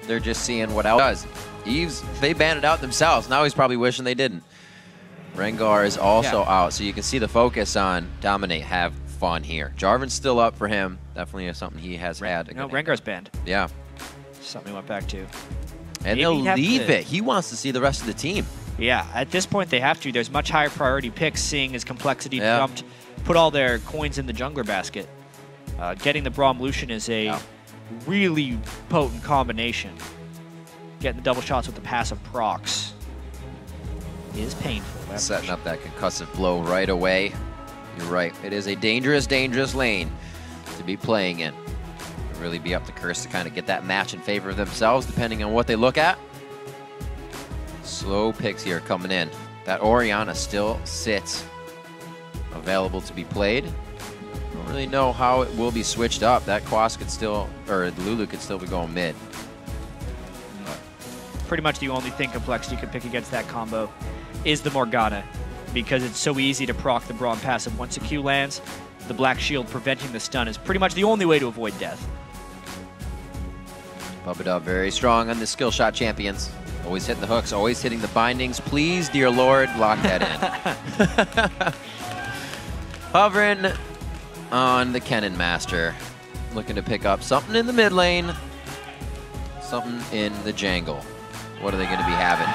They're just seeing what else does. Eves, they banned it out themselves. Now he's probably wishing they didn't. Rengar is also out, so you can see the focus on Dominate. Have fun here. Jarvan's still up for him. Definitely something he has had. No, Rengar's banned. Yeah. Something he went back to. And they'll leave it. He wants to see the rest of the team. Yeah, at this point they have to. There's much higher priority picks, seeing as complexity jumped, put all their coins in the jungler basket. Getting the Braum Lucian is a really potent combination. Getting the double shots with the passive procs is painful. Setting up that concussive blow right away. You're right. It is a dangerous, dangerous lane to be playing in. It'll really be up to Curse to kind of get that match in favor of themselves, depending on what they look at. Slow picks here coming in. That Orianna still sits available to be played. Don't really know how it will be switched up. That Quas could still, or Lulu could still be going mid. Pretty much the only thing complexity could pick against that combo is the Morgana, because it's so easy to proc the Braum passive. Once a Q lands, the Black Shield preventing the stun is pretty much the only way to avoid death. Bubbadub very strong on the skill shot champions. Always hitting the hooks, always hitting the bindings. Please, dear Lord, lock that in. Hovering on the Kennen Master. Looking to pick up something in the mid lane, something in the jungle. What are they going to be having?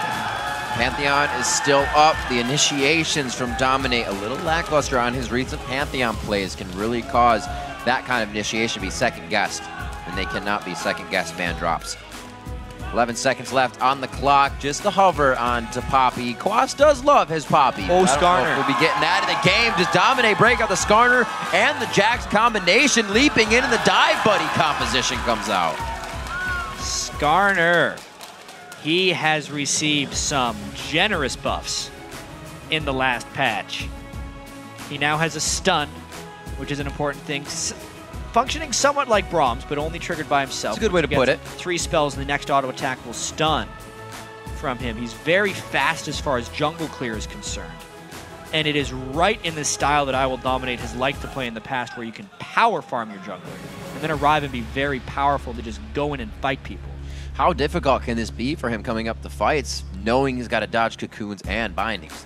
Pantheon is still up. The initiations from Dominate a little lackluster on his recent Pantheon plays can really cause that kind of initiation to be second-guessed, and they cannot be second-guessed ban drops. 11 seconds left on the clock. Just the hover onto Poppy. Quas does love his Poppy. Oh, Scarner. We'll be getting that in the game. Does Dominate break out the Scarner and the Jax combination? Leaping in and the dive buddy composition comes out. Scarner. He has received some generous buffs in the last patch. He now has a stun, which is an important thing. Functioning somewhat like Braum's, but only triggered by himself. That's a good way to put it. 3 spells, and the next auto attack will stun from him. He's very fast as far as jungle clear is concerned. And it is right in the style that IWillDominate has liked to play in the past, where you can power farm your jungler and then arrive and be very powerful to just go in and fight people. How difficult can this be for him coming up the fights, knowing he's got to dodge cocoons and bindings?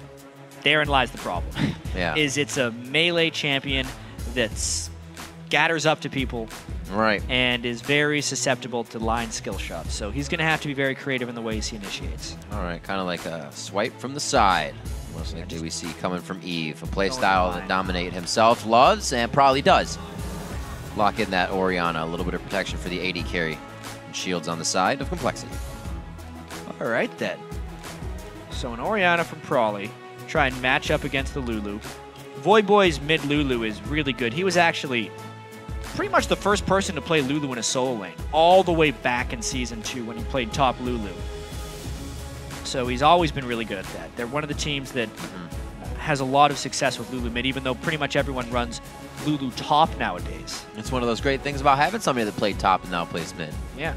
Therein lies the problem. Yeah. It's a melee champion that scatters up to people, right, and is very susceptible to line skill shots. So he's going to have to be very creative in the ways he initiates. All right, kind of like a swipe from the side. Most likely we see coming from Eve, a play style that Dominate himself loves and probably does. Lock in that Orianna, a little bit of protection for the AD carry. Shields on the side of complexity. All right, then. So an Orianna from Prolly, try and match up against the Lulu. Voyboy's mid Lulu is really good. He was actually pretty much the first person to play Lulu in a solo lane, all the way back in Season 2 when he played top Lulu. So he's always been really good at that. They're one of the teams that has a lot of success with Lulu mid, even though pretty much everyone runs Lulu top nowadays. It's one of those great things about having somebody that played top and now plays mid. Yeah.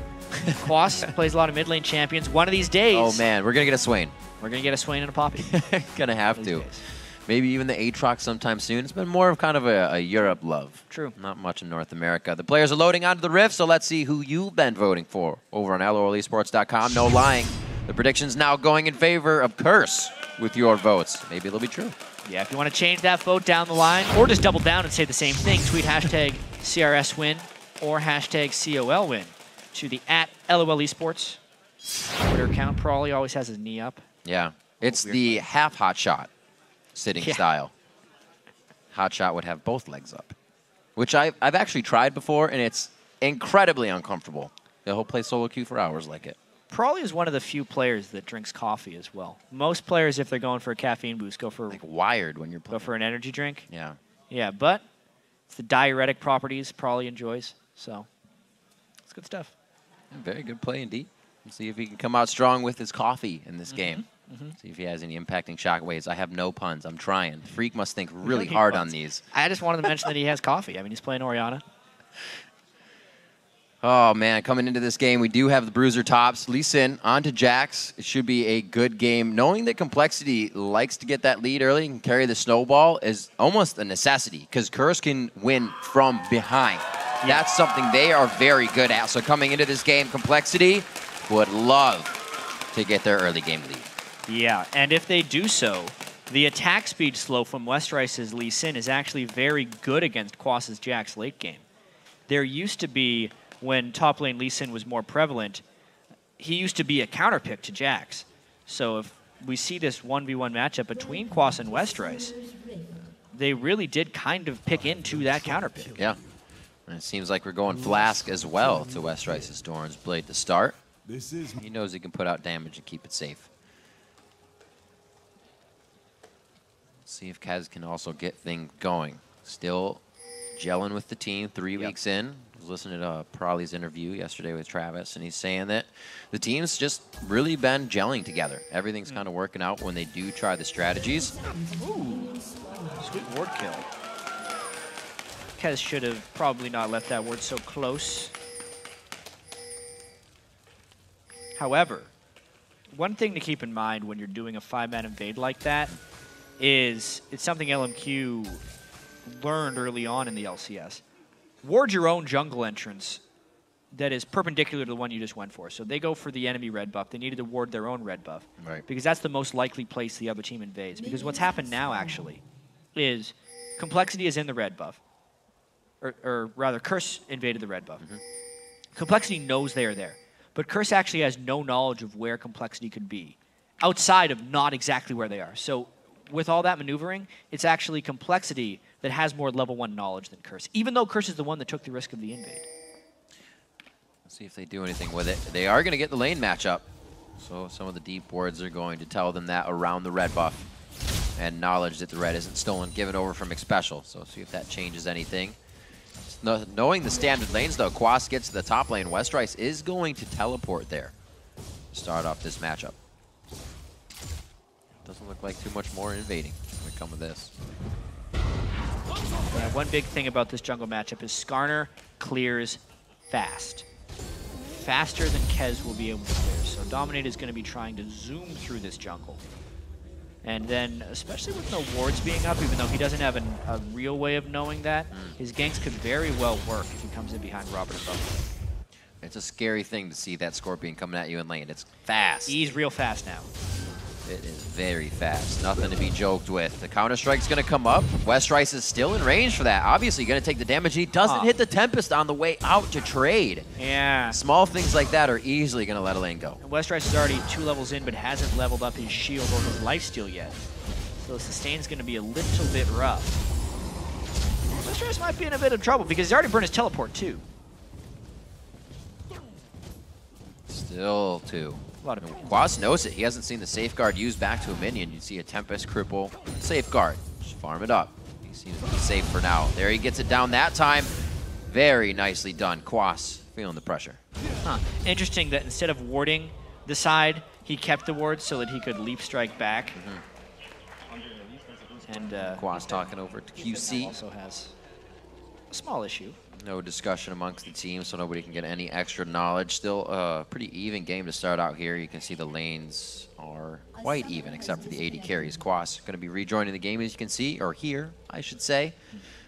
Quas plays a lot of mid lane champions. One of these days... Oh, man. We're going to get a Swain. We're going to get a Swain and a Poppy. Going to have to. Maybe even the Aatrox sometime soon. It's been more of kind of a Europe love. True. Not much in North America. The players are loading onto the Rift, so let's see who you've been voting for over on LOLesports.com. No lying. The prediction's now going in favor of Curse with your votes. Maybe it'll be true. Yeah, if you want to change that vote down the line, or just double down and say the same thing, tweet hashtag CRS win or hashtag COL win to the @LOL Esports Twitter account. Prolly always has his knee up. Yeah. It's the half hot shot sitting style. Hot shot would have both legs up, which I've actually tried before, and it's incredibly uncomfortable. They'll play solo queue for hours like it. Prolly is one of the few players that drinks coffee as well. Most players, if they're going for a caffeine boost, go for like wired when you're playing. Go for an energy drink. Yeah. Yeah, but it's the diuretic properties Prolly enjoys, so it's good stuff. Very good play indeed. Let's see if he can come out strong with his coffee in this game. See if he has any impacting shockwaves. I have no puns. I'm trying. Freak must think really hard on these. I just wanted to mention that he has coffee. I mean, he's playing Orianna. Oh, man, coming into this game, we do have the Bruiser tops. Lee Sin onto Jax. It should be a good game. Knowing that Complexity likes to get that lead early and carry the snowball is almost a necessity, because Curse can win from behind. That's something they are very good at. So coming into this game, Complexity would love to get their early game lead. Yeah, and if they do so, the attack speed slow from Westrice's Lee Sin is actually very good against Quas's Jax late game. There used to be, when top lane Lee Sin was more prevalent, he used to be a counter pick to Jax. So if we see this 1v1 matchup between Quas and Westrice, they really did kind of pick into that counter pick. Yeah. And it seems like we're going Flask as well to Westrice's Doran's Blade to start. He knows he can put out damage and keep it safe. See if Kez can also get things going. Still gelling with the team 3 weeks in. I was listening to Prolly's interview yesterday with Travis, and he's saying that the team's just really been gelling together. Everything's kind of working out when they do try the strategies. Ooh, sweet ward kill. Kez should have probably not left that ward so close. However, one thing to keep in mind when you're doing a 5-man invade like that is it's something LMQ learned early on in the LCS. Ward your own jungle entrance that is perpendicular to the one you just went for. So they go for the enemy red buff. They needed to ward their own red buff. Right. Because that's the most likely place the other team invades. Because what's happened now, actually, is compLexity is in the red buff. Or rather, Curse invaded the red buff. compLexity knows they are there. But Curse actually has no knowledge of where compLexity could be, outside of not exactly where they are. So with all that maneuvering, it's actually compLexity that has more level 1 knowledge than Curse, even though Curse is the one that took the risk of the invade. Let's see if they do anything with it. They are going to get the lane matchup. So some of the deep wards are going to tell them that around the red buff and knowledge that the red isn't stolen, given over from Xpecial. So see if that changes anything. Knowing the standard lanes, though, Quas gets to the top lane. Westrice is going to teleport there to start off this matchup. Doesn't look like too much more invading when it comes to this. Yeah, one big thing about this jungle matchup is Scarner clears fast. Faster than Kez will be able to clear. So Dominate is going to be trying to zoom through this jungle. And then, especially with no wards being up, even though he doesn't have a real way of knowing that, his ganks could very well work if he comes in behind Robert above. It's a scary thing to see that Scorpion coming at you in lane. It's fast. He's real fast now. It is very fast. Nothing to be joked with. The counter-strike's going to come up. Westrice is still in range for that. Obviously, going to take the damage. He doesn't hit the Tempest on the way out to trade. Yeah. Small things like that are easily going to let a lane go. And Westrice is already 2 levels in, but hasn't leveled up his shield or his lifesteal yet. So the sustain's going to be a little bit rough. Westrice might be in a bit of trouble because he's already burned his teleport, too. Still 2. A lot of Quas knows it. He hasn't seen the safeguard used back to a minion. You see a Tempest cripple safeguard. Just farm it up. He seems to be safe for now. There he gets it down that time. Very nicely done. Quas feeling the pressure. Huh. Interesting that instead of warding the side, he kept the ward so that he could leap strike back. And Quas talking over to QC. Also has a small issue. No discussion amongst the team, so nobody can get any extra knowledge. Still a pretty even game to start out here. You can see the lanes are quite even, except for the AD carries. Quas going to be rejoining the game, as you can see, or here, I should say.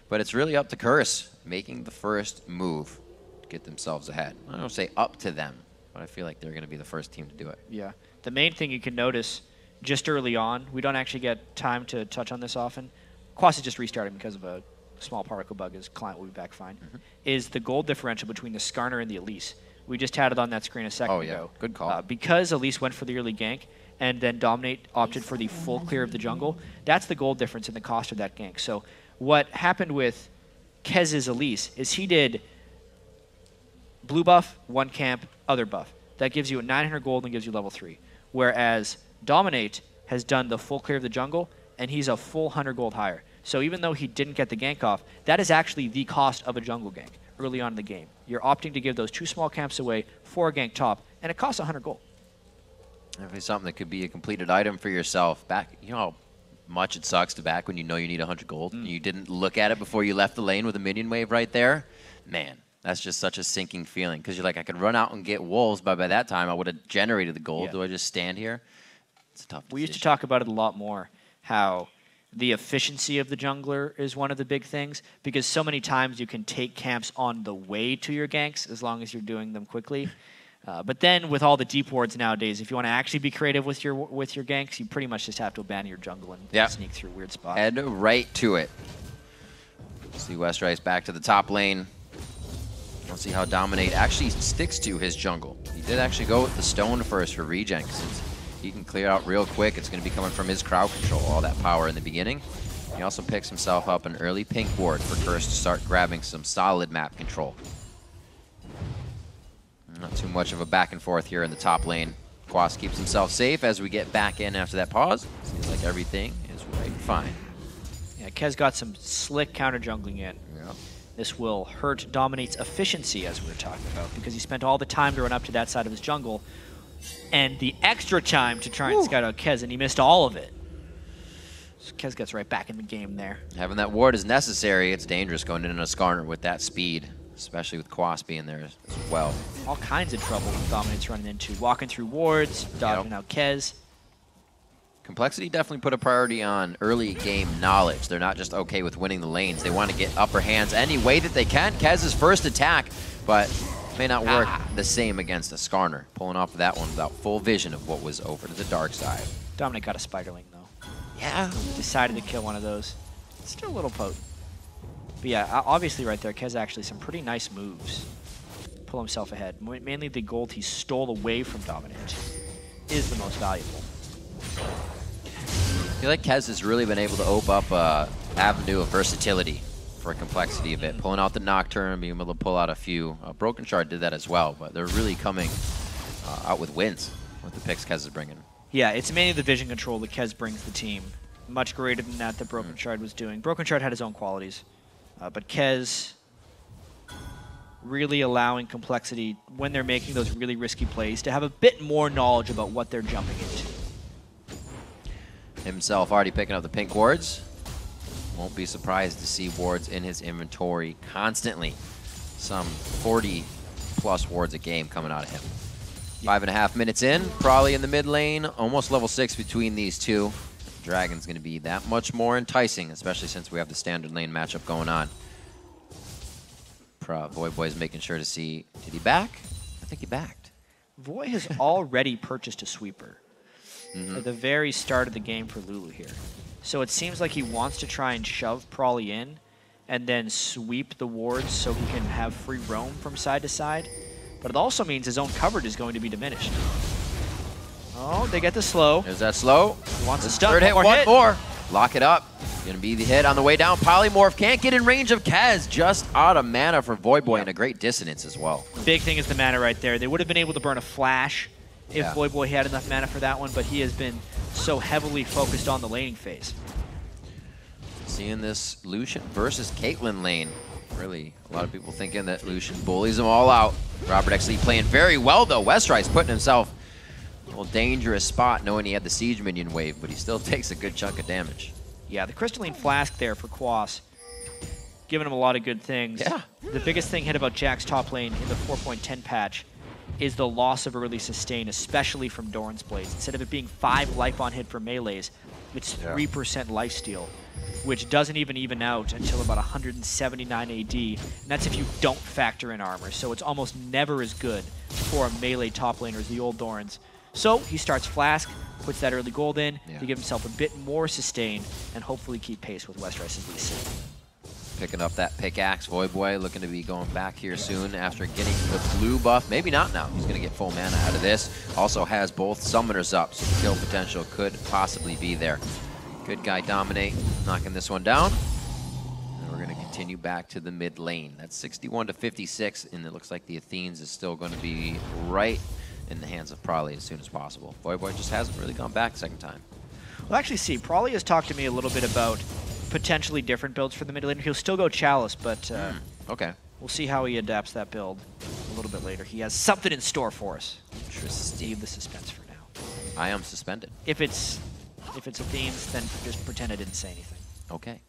But it's really up to Curse, making the first move to get themselves ahead. I don't say up to them, but I feel like they're going to be the first team to do it. Yeah. The main thing you can notice just early on, we don't actually get time to touch on this often. Quas is just restarting because of a small particle bug. His client will be back fine. Is the gold differential between the Scarner and the Elise. We just had it on that screen a second ago. Good call. Because Elise went for the early gank and then Dominate opted for the full clear of the jungle, that's the gold difference in the cost of that gank. So what happened with Kez's Elise is he did blue buff, 1 camp, other buff. That gives you a 900 gold and gives you level 3. Whereas Dominate has done the full clear of the jungle and he's a full 100 gold higher. So even though he didn't get the gank off, that is actually the cost of a jungle gank early on in the game. You're opting to give those 2 small camps away for a gank top, and it costs 100 gold. Definitely something that could be a completed item for yourself. Back, you know how much it sucks to back when you know you need 100 gold and you didn't look at it before you left the lane with a minion wave right there? Man, that's just such a sinking feeling because you're like, I could run out and get wolves, but by that time I would have generated the gold. Yeah. Do I just stand here? It's a tough decision. We used to talk about it a lot more, how the efficiency of the jungler is one of the big things, because so many times you can take camps on the way to your ganks as long as you're doing them quickly. But then with all the deep wards nowadays, if you want to actually be creative with your ganks, you pretty much just have to abandon your jungle and sneak through weird spots. Head right to it. See Westrice back to the top lane. Let's see how Dominate actually sticks to his jungle. He did actually go with the stone first for regen, since he can clear out real quick. It's going to be coming from his crowd control, all that power in the beginning. He also picks himself up an early pink ward for Curse to start grabbing some solid map control. Not too much of a back and forth here in the top lane. Quas keeps himself safe as we get back in after that pause. Seems like everything is right fine. Yeah, Kez got some slick counter jungling in. Yeah. This will hurt Dominate's efficiency, as we were talking about, because he spent all the time to run up to that side of his jungle and the extra time to try and scout out Kez, and he missed all of it. So Kez gets right back in the game there. Having that ward is necessary. It's dangerous going into a Scarner with that speed, especially with Quas being there as well. All kinds of trouble Dominate's running into. Walking through wards, dodging out Kez. compLexity definitely put a priority on early game knowledge. They're not just okay with winning the lanes. They want to get upper hands any way that they can. Kez's first attack, but may not work the same against a Scarner. Pulling off of that one without full vision of what was over to the dark side. Dominate got a Spiderling, though. Yeah. Decided to kill one of those. Still a little potent. But yeah, obviously right there, Kez actually some pretty nice moves. Pull himself ahead. Mainly the gold he stole away from Dominate is the most valuable. I feel like Kez has really been able to open up an avenue of versatility for compLexity a bit. Pulling out the Nocturne, being able to pull out a few. Broken Shard did that as well, but they're really coming out with wins with the picks Kez is bringing. Yeah, it's mainly the vision control that Kez brings the team. Much greater than that Broken Shard was doing. Broken Shard had his own qualities, but Kez really allowing compLexity, when they're making those really risky plays, to have a bit more knowledge about what they're jumping into. Himself already picking up the pink wards. Won't be surprised to see wards in his inventory constantly. Some 40+ wards a game coming out of him. 5.5 minutes in, Prolly in the mid lane, almost level 6 between these two. Dragon's going to be that much more enticing, especially since we have the standard lane matchup going on. Voyboy's making sure to see, did he back? I think he backed. Voy has already purchased a sweeper at the very start of the game for Lulu here. So it seems like he wants to try and shove Prolly in and then sweep the wards so he can have free roam from side to side. But it also means his own coverage is going to be diminished. Oh, they get the slow. There's that slow. He wants a stun. Third hit, one more. Lock it up. Gonna be the hit on the way down. Polymorph can't get in range of Kez. Just out of mana for Voyboy and a great dissonance as well. Big thing is the mana right there. They would have been able to burn a flash if Voyboy had enough mana for that one, but he has been so heavily focused on the laning phase. Seeing this Lucian versus Caitlyn lane. Really, a lot of people thinking that Lucian bullies them all out. RobertxLEE playing very well though. Westrice putting himself in a little dangerous spot knowing he had the siege minion wave, but he still takes a good chunk of damage. Yeah, the Crystalline Flask there for Quas, giving him a lot of good things. Yeah. The biggest thing hit about Jack's top lane in the 4.10 patch is the loss of early sustain, especially from Doran's Blaze. Instead of it being 5 life on hit for melees, it's 3% lifesteal, which doesn't even out until about 179 AD, and that's if you don't factor in armor. So it's almost never as good for a melee top laner as the old Dorans. So he starts Flask, puts that early gold in to give himself a bit more sustain and hopefully keep pace with Westrice's Elise. Picking up that pickaxe. Voyboy looking to be going back here soon after getting the blue buff. Maybe not now. He's going to get full mana out of this. Also has both summoners up, so the kill potential could possibly be there. Good guy Dominate knocking this one down. And we're going to continue back to the mid lane. That's 61 to 56, and it looks like the Athenes is still going to be right in the hands of Prolly as soon as possible. Voyboy just hasn't really gone back second time. Well, actually, see, Prolly has talked to me a little bit about potentially different builds for the mid laner. He'll still go Chalice, but okay. We'll see how he adapts that build a little bit later. He has something in store for us. Interesting. Leave the suspense for now. I am suspended. If it's Athenes, then just pretend I didn't say anything. Okay.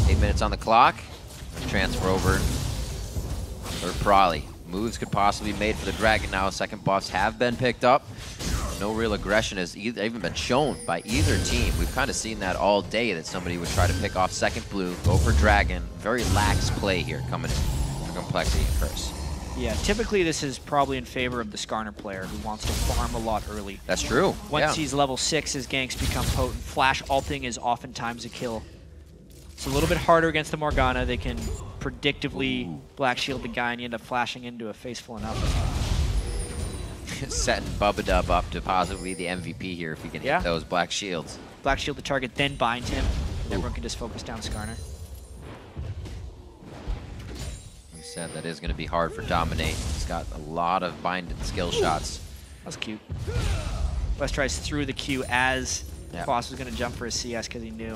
8 minutes on the clock. Transfer over for Prolly. Moves could possibly be made for the Dragon now. Second buffs have been picked up. No real aggression has even been shown by either team. We've kind of seen that all day, that somebody would try to pick off second blue, go for Dragon. Very lax play here coming in for compLexity and Curse. Yeah, typically this is probably in favor of the Scarner player who wants to farm a lot early. That's true. Once he's level 6, his ganks become potent. Flash ulting is oftentimes a kill. It's a little bit harder against the Morgana. They can predictably black shield the guy and you end up flashing into a face full enough. Setting Bubbadub up to possibly the MVP here if he can hit those black shields. Black shield the target, then bind him. And everyone can just focus down Scarner. Said that is going to be hard for Dominate. He's got a lot of binded skill shots. That was cute. Westrice threw the Q as Quas was going to jump for a CS because he knew.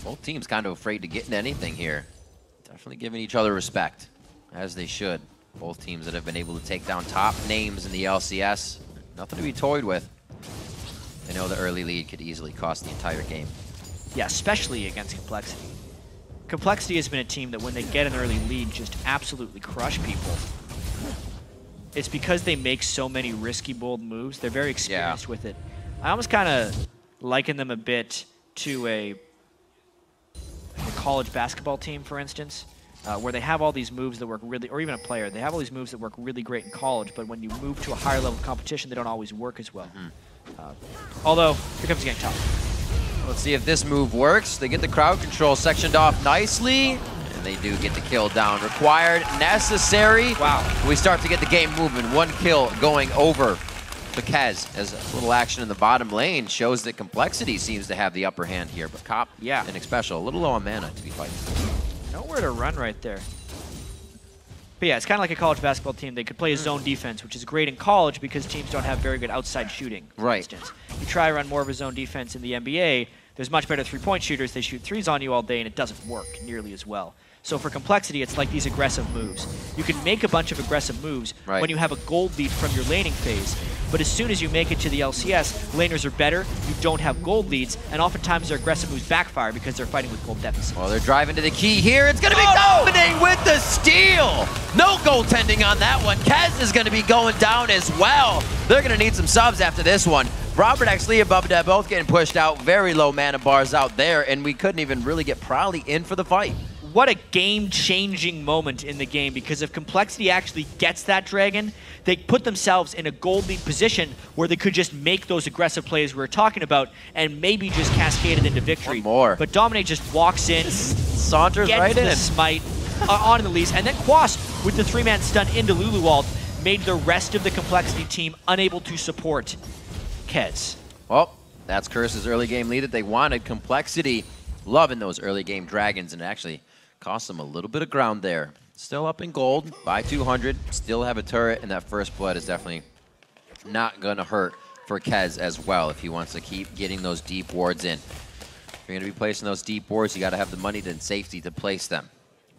Both teams kind of afraid to get into anything here. Definitely giving each other respect, as they should. Both teams that have been able to take down top names in the LCS. Nothing to be toyed with. They know the early lead could easily cost the entire game. Yeah, especially against compLexity. compLexity has been a team that when they get an early lead just absolutely crush people. It's because they make so many risky, bold moves. They're very experienced with it. I almost kind of liken them a bit to a college basketball team, for instance, where they have all these moves that work really, or even a player, they have all these moves that work really great in college, but when you move to a higher level of competition, they don't always work as well. Although, here comes getting tough. Let's see if this move works. They get the crowd control sectioned off nicely, and they do get the kill down. Required, necessary. Wow. We start to get the game moving. 1 kill going over to Kez, as a little action in the bottom lane shows that compLexity seems to have the upper hand here, but Cop and Xpecial a little low on mana to be fighting. Nowhere to run right there. But yeah, it's kind of like a college basketball team. They could play a zone defense, which is great in college because teams don't have very good outside shooting, for instance. You try to run more of a zone defense in the NBA, there's much better three-point shooters. They shoot threes on you all day, and it doesn't work nearly as well. So for compLexity, it's like these aggressive moves. You can make a bunch of aggressive moves when you have a gold lead from your laning phase, but as soon as you make it to the LCS, laners are better, you don't have gold leads, and oftentimes their aggressive moves backfire because they're fighting with gold deficits. Well, they're driving to the key here. It's going to be Dominate with the steal. No goaltending on that one. Kez is going to be going down as well. They're going to need some subs after this one. RobertxLEE and Bubbadub both getting pushed out. Very low mana bars out there, and we couldn't even really get Prolly in for the fight. What a game-changing moment in the game, because if compLexity actually gets that dragon, they put themselves in a gold lead position where they could just make those aggressive plays we were talking about and maybe just cascade it into victory. One more. But Dominate just walks in, saunters right in, the smite on the Elise, and then Quas with the 3-man stun into Lulu ult made the rest of the compLexity team unable to support Kez. Well, that's Curse's early game lead that they wanted. compLexity loving those early game dragons, and actually cost them a little bit of ground there. Still up in gold by 200. Still have a turret, and that first blood is definitely not going to hurt for Kez as well if he wants to keep getting those deep wards in. If you're going to be placing those deep wards, you got to have the money and safety to place them.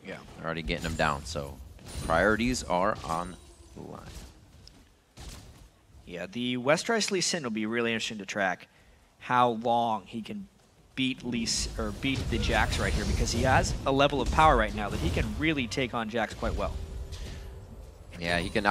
Yeah. They're already getting them down, so priorities are on the line. Yeah, the Westrice Lucian will be really interesting to track how long he can beat the Jax right here, because he has a level of power right now that he can really take on Jax quite well. Yeah, he can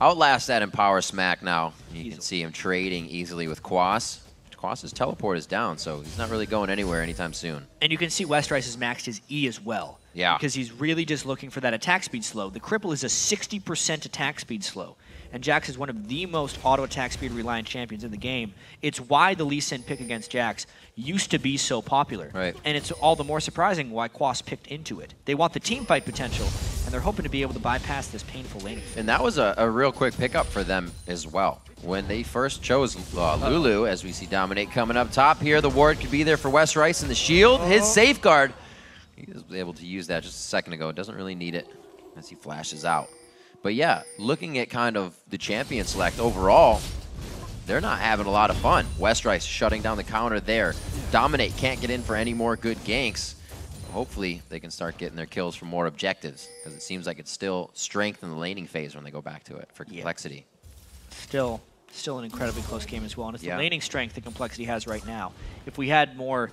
outlast that in power smack now. You can see him trading easily with Quas. Quas's teleport is down, so he's not really going anywhere anytime soon. And you can see Westrice has maxed his E as well. Yeah. Because he's really just looking for that attack speed slow. The cripple is a 60% attack speed slow. And Jax is one of the most auto attack speed reliant champions in the game. It's why the Lee Sin pick against Jax used to be so popular. Right. And it's all the more surprising why Quas picked into it. They want the team fight potential, and they're hoping to be able to bypass this painful laning. And that was a real quick pickup for them as well. When they first chose Lulu, as we see Dominate coming up top here, the ward could be there for Westrice and the shield. His safeguard, he was able to use that just a second ago. Doesn't really need it as he flashes out. But yeah, looking at kind of the champion select overall, they're not having a lot of fun. Westrice shutting down the counter there. Dominate can't get in for any more good ganks. Hopefully they can start getting their kills from more objectives, because it seems like it's still strength in the laning phase when they go back to it for compLexity. Still an incredibly close game as well, and it's the laning strength that compLexity has right now. If we had more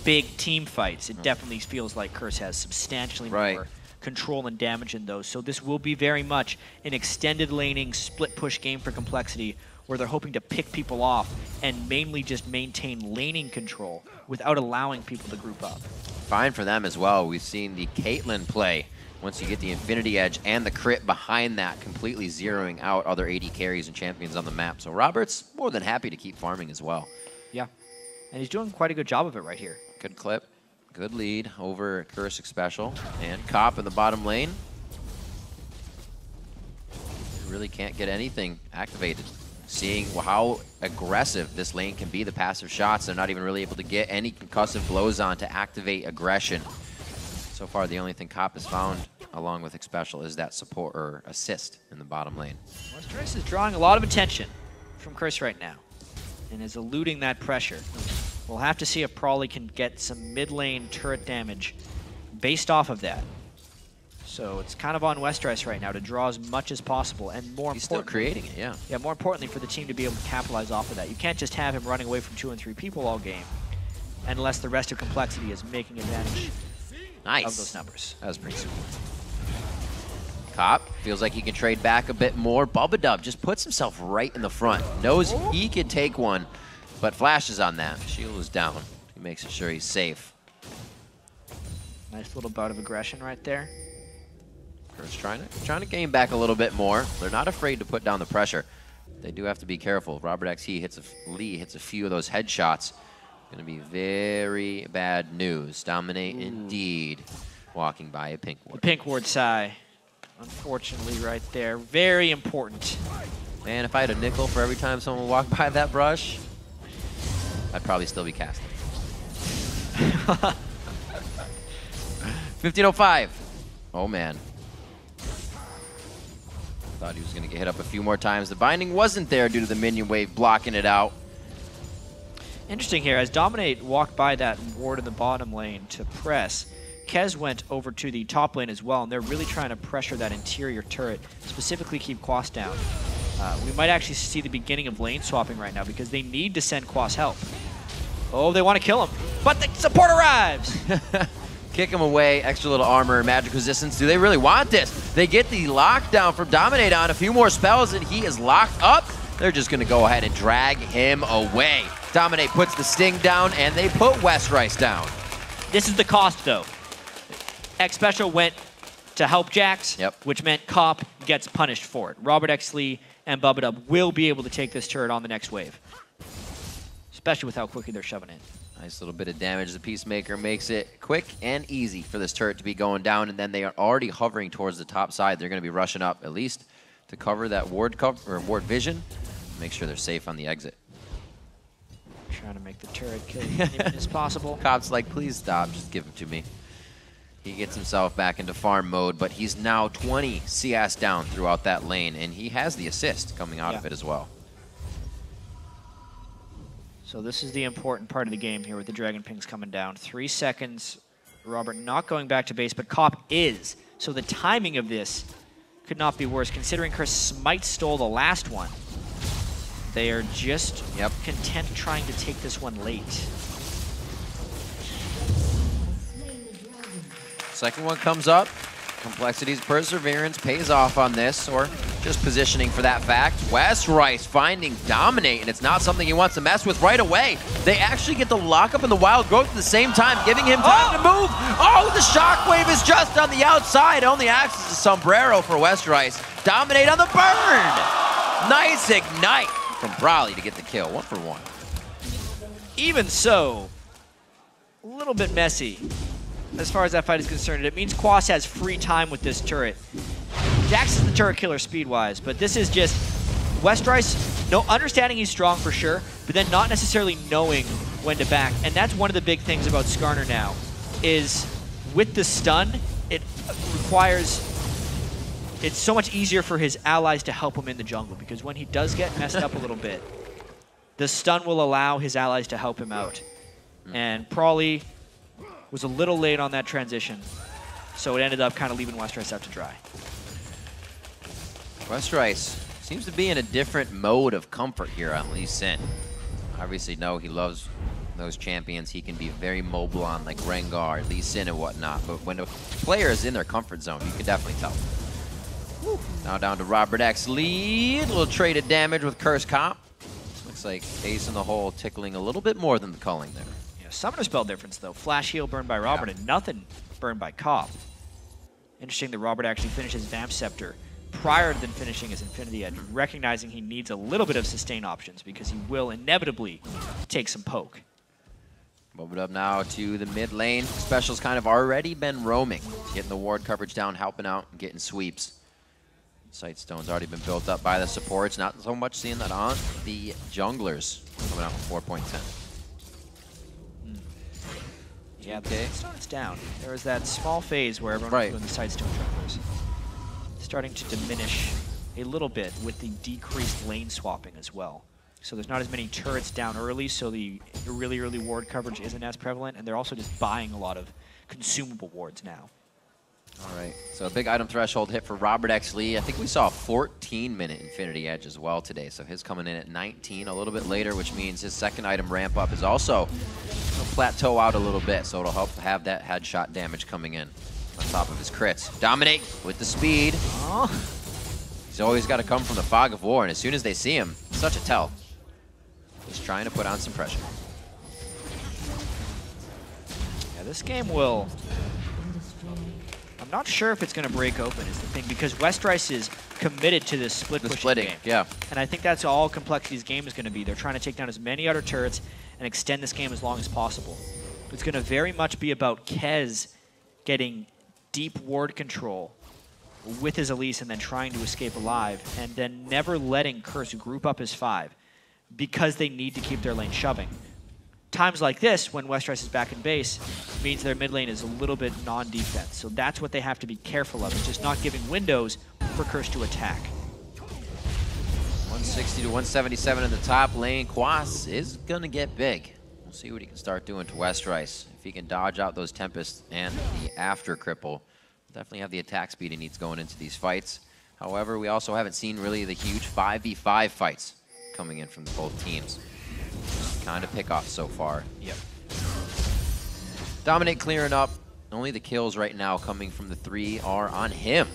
big team fights, it definitely feels like Curse has substantially more control and damage in those. So this will be very much an extended laning split push game for compLexity, where they're hoping to pick people off and mainly just maintain laning control without allowing people to group up. Fine for them as well. We've seen the Caitlyn play. Once you get the Infinity Edge and the crit behind that, completely zeroing out other AD carries and champions on the map. So Robert's more than happy to keep farming as well. Yeah, and he's doing quite a good job of it right here. Good clip. Good lead over Curse Xpecial. And Cop in the bottom lane. Really can't get anything activated. Seeing how aggressive this lane can be, the passive shots, they're not even really able to get any concussive blows on to activate aggression. So far, the only thing Cop has found, along with Xpecial, is that support or assist in the bottom lane. Westrice is drawing a lot of attention from Curse right now and is eluding that pressure. We'll have to see if Prolly can get some mid lane turret damage based off of that. So it's kind of on Westrice right now to draw as much as possible, and more He's still creating it, yeah. Yeah, more importantly for the team to be able to capitalize off of that. You can't just have him running away from 2 and 3 people all game unless the rest of compLexity is making advantage Nice. of those numbers. That was pretty super. Cop feels like he can trade back a bit more. Bubbadub just puts himself right in the front. Knows he can take one, but flashes on that. Shield is down. He makes sure he's safe. Nice little bout of aggression right there. Curse trying to gain back a little bit more. They're not afraid to put down the pressure. They do have to be careful. RobertxLEE hits a few of those headshots. Going to be very bad news. Dominate indeed. Walking by a pink ward. The pink ward Psy, unfortunately, right there. Very important. Man, if I had a nickel for every time someone walked by that brush, I'd probably still be casting. 15:05. Oh, man. Thought he was going to get hit up a few more times. The binding wasn't there due to the minion wave blocking it out. Interesting here, as Dominate walked by that ward in the bottom lane to press, Kez went over to the top lane as well, and they're really trying to pressure that interior turret, specifically keep Quas down. We might actually see the beginning of lane swapping right now because they need to send Quas help. Oh, they want to kill him, but the support arrives! Kick him away, extra little armor, magic resistance. Do they really want this? They get the lockdown from Dominate on, a few more spells, and he is locked up. They're just going to go ahead and drag him away. Dominate puts the sting down, and they put Westrice down. This is the cost, though. Xpecial went to help Jax, which meant Cop gets punished for it. RobertxLEE and Bubbadub will be able to take this turret on the next wave, especially with how quickly they're shoving in. Nice little bit of damage. The Peacemaker makes it quick and easy for this turret to be going down, and then they are already hovering towards the top side. They're going to be rushing up at least to cover that ward vision, make sure they're safe on the exit. Trying to make the turret kill as many as possible. Cop's like, please stop, just give him to me. He gets himself back into farm mode, but he's now 20 CS down throughout that lane, and he has the assist coming out of it as well. So this is the important part of the game here with the Dragon Pings coming down. 3 seconds. Robert not going back to base, but Cop is. So the timing of this could not be worse, considering Curse Smite stole the last one. They are just content trying to take this one late. Second one comes up. compLexity's perseverance pays off on this, or just positioning for that fact. Westrice finding Dominate, and it's not something he wants to mess with right away. They actually get the lockup and the wild growth at the same time, giving him time to move. Oh, the shockwave is just on the outside. Only acts as a sombrero for Westrice. Dominate on the burn. Nice ignite from Prolly to get the kill. 1 for 1. Even so, a little bit messy as far as that fight is concerned. It means Quas has free time with this turret. Jax is the turret killer speed-wise, but this is just Westrice, understanding he's strong for sure, but then not necessarily knowing when to back. And that's one of the big things about Scarner now, is with the stun, it requires... It's so much easier for his allies to help him in the jungle, because when he does get messed up a little bit, the stun will allow his allies to help him out. And Prolly was a little late on that transition, so it ended up kind of leaving Westrice out to dry. Westrice seems to be in a different mode of comfort here on Lee Sin. Obviously, he loves those champions he can be very mobile on, like Rengar, Lee Sin, and whatnot. But when a player is in their comfort zone, you can definitely tell. Woo. Now down to RobertxLEE. A little traded damage with Curse Comp. Looks like Ace in the hole tickling a little bit more than the culling there. Yeah, a summoner spell difference, though. Flash heal burned by Robert and nothing burned by COP. Interesting that Robert actually finishes Vamp Scepter prior than finishing his Infinity Edge, recognizing he needs a little bit of sustain options because he will inevitably take some poke. Bubbadub now to the mid lane. Xpecial's kind of already been roaming, getting the ward coverage down, helping out, and getting sweeps. Sightstone's already been built up by the supports. Not so much seeing that on the junglers. Coming out with 4.10. Yeah, the Sightstone is down. There was that small phase where everyone was doing the Sightstone junglers. Starting to diminish a little bit with the decreased lane swapping as well. So there's not as many turrets down early, so the really early ward coverage isn't as prevalent, and they're also just buying a lot of consumable wards now. All right, so a big item threshold hit for RobertxLEE. I think we saw a 14-minute Infinity Edge as well today, so his coming in at 19 a little bit later, which means his second item ramp up is also plateau out a little bit, so it'll help have that headshot damage coming in on top of his crits. Dominate with the speed. He's always got to come from the fog of war, and as soon as they see him, such a tell. He's trying to put on some pressure. Yeah, this game will... I'm not sure if it's going to break open is the thing, because Westrice is committed to this splitting game. Yeah. And I think that's all complexity's game is going to be. They're trying to take down as many other turrets and extend this game as long as possible. It's going to very much be about Kez getting deep ward control with his Elise and then trying to escape alive, and then never letting Curse group up as 5 because they need to keep their lane shoving. Times like this, when Westrice is back in base, means their mid lane is a little bit non-defense. So that's what they have to be careful of. It's just not giving windows for Curse to attack. 160 to 177 in the top lane. Quas is going to get big. We'll see what he can start doing to Westrice. If he can dodge out those Tempests and the after cripple, definitely have the attack speed he needs going into these fights. However, we also haven't seen really the huge 5v5 fights coming in from both teams. Kind of pick off so far. Yep. Dominate clearing up. Only the kills right now coming from the 3 are on him.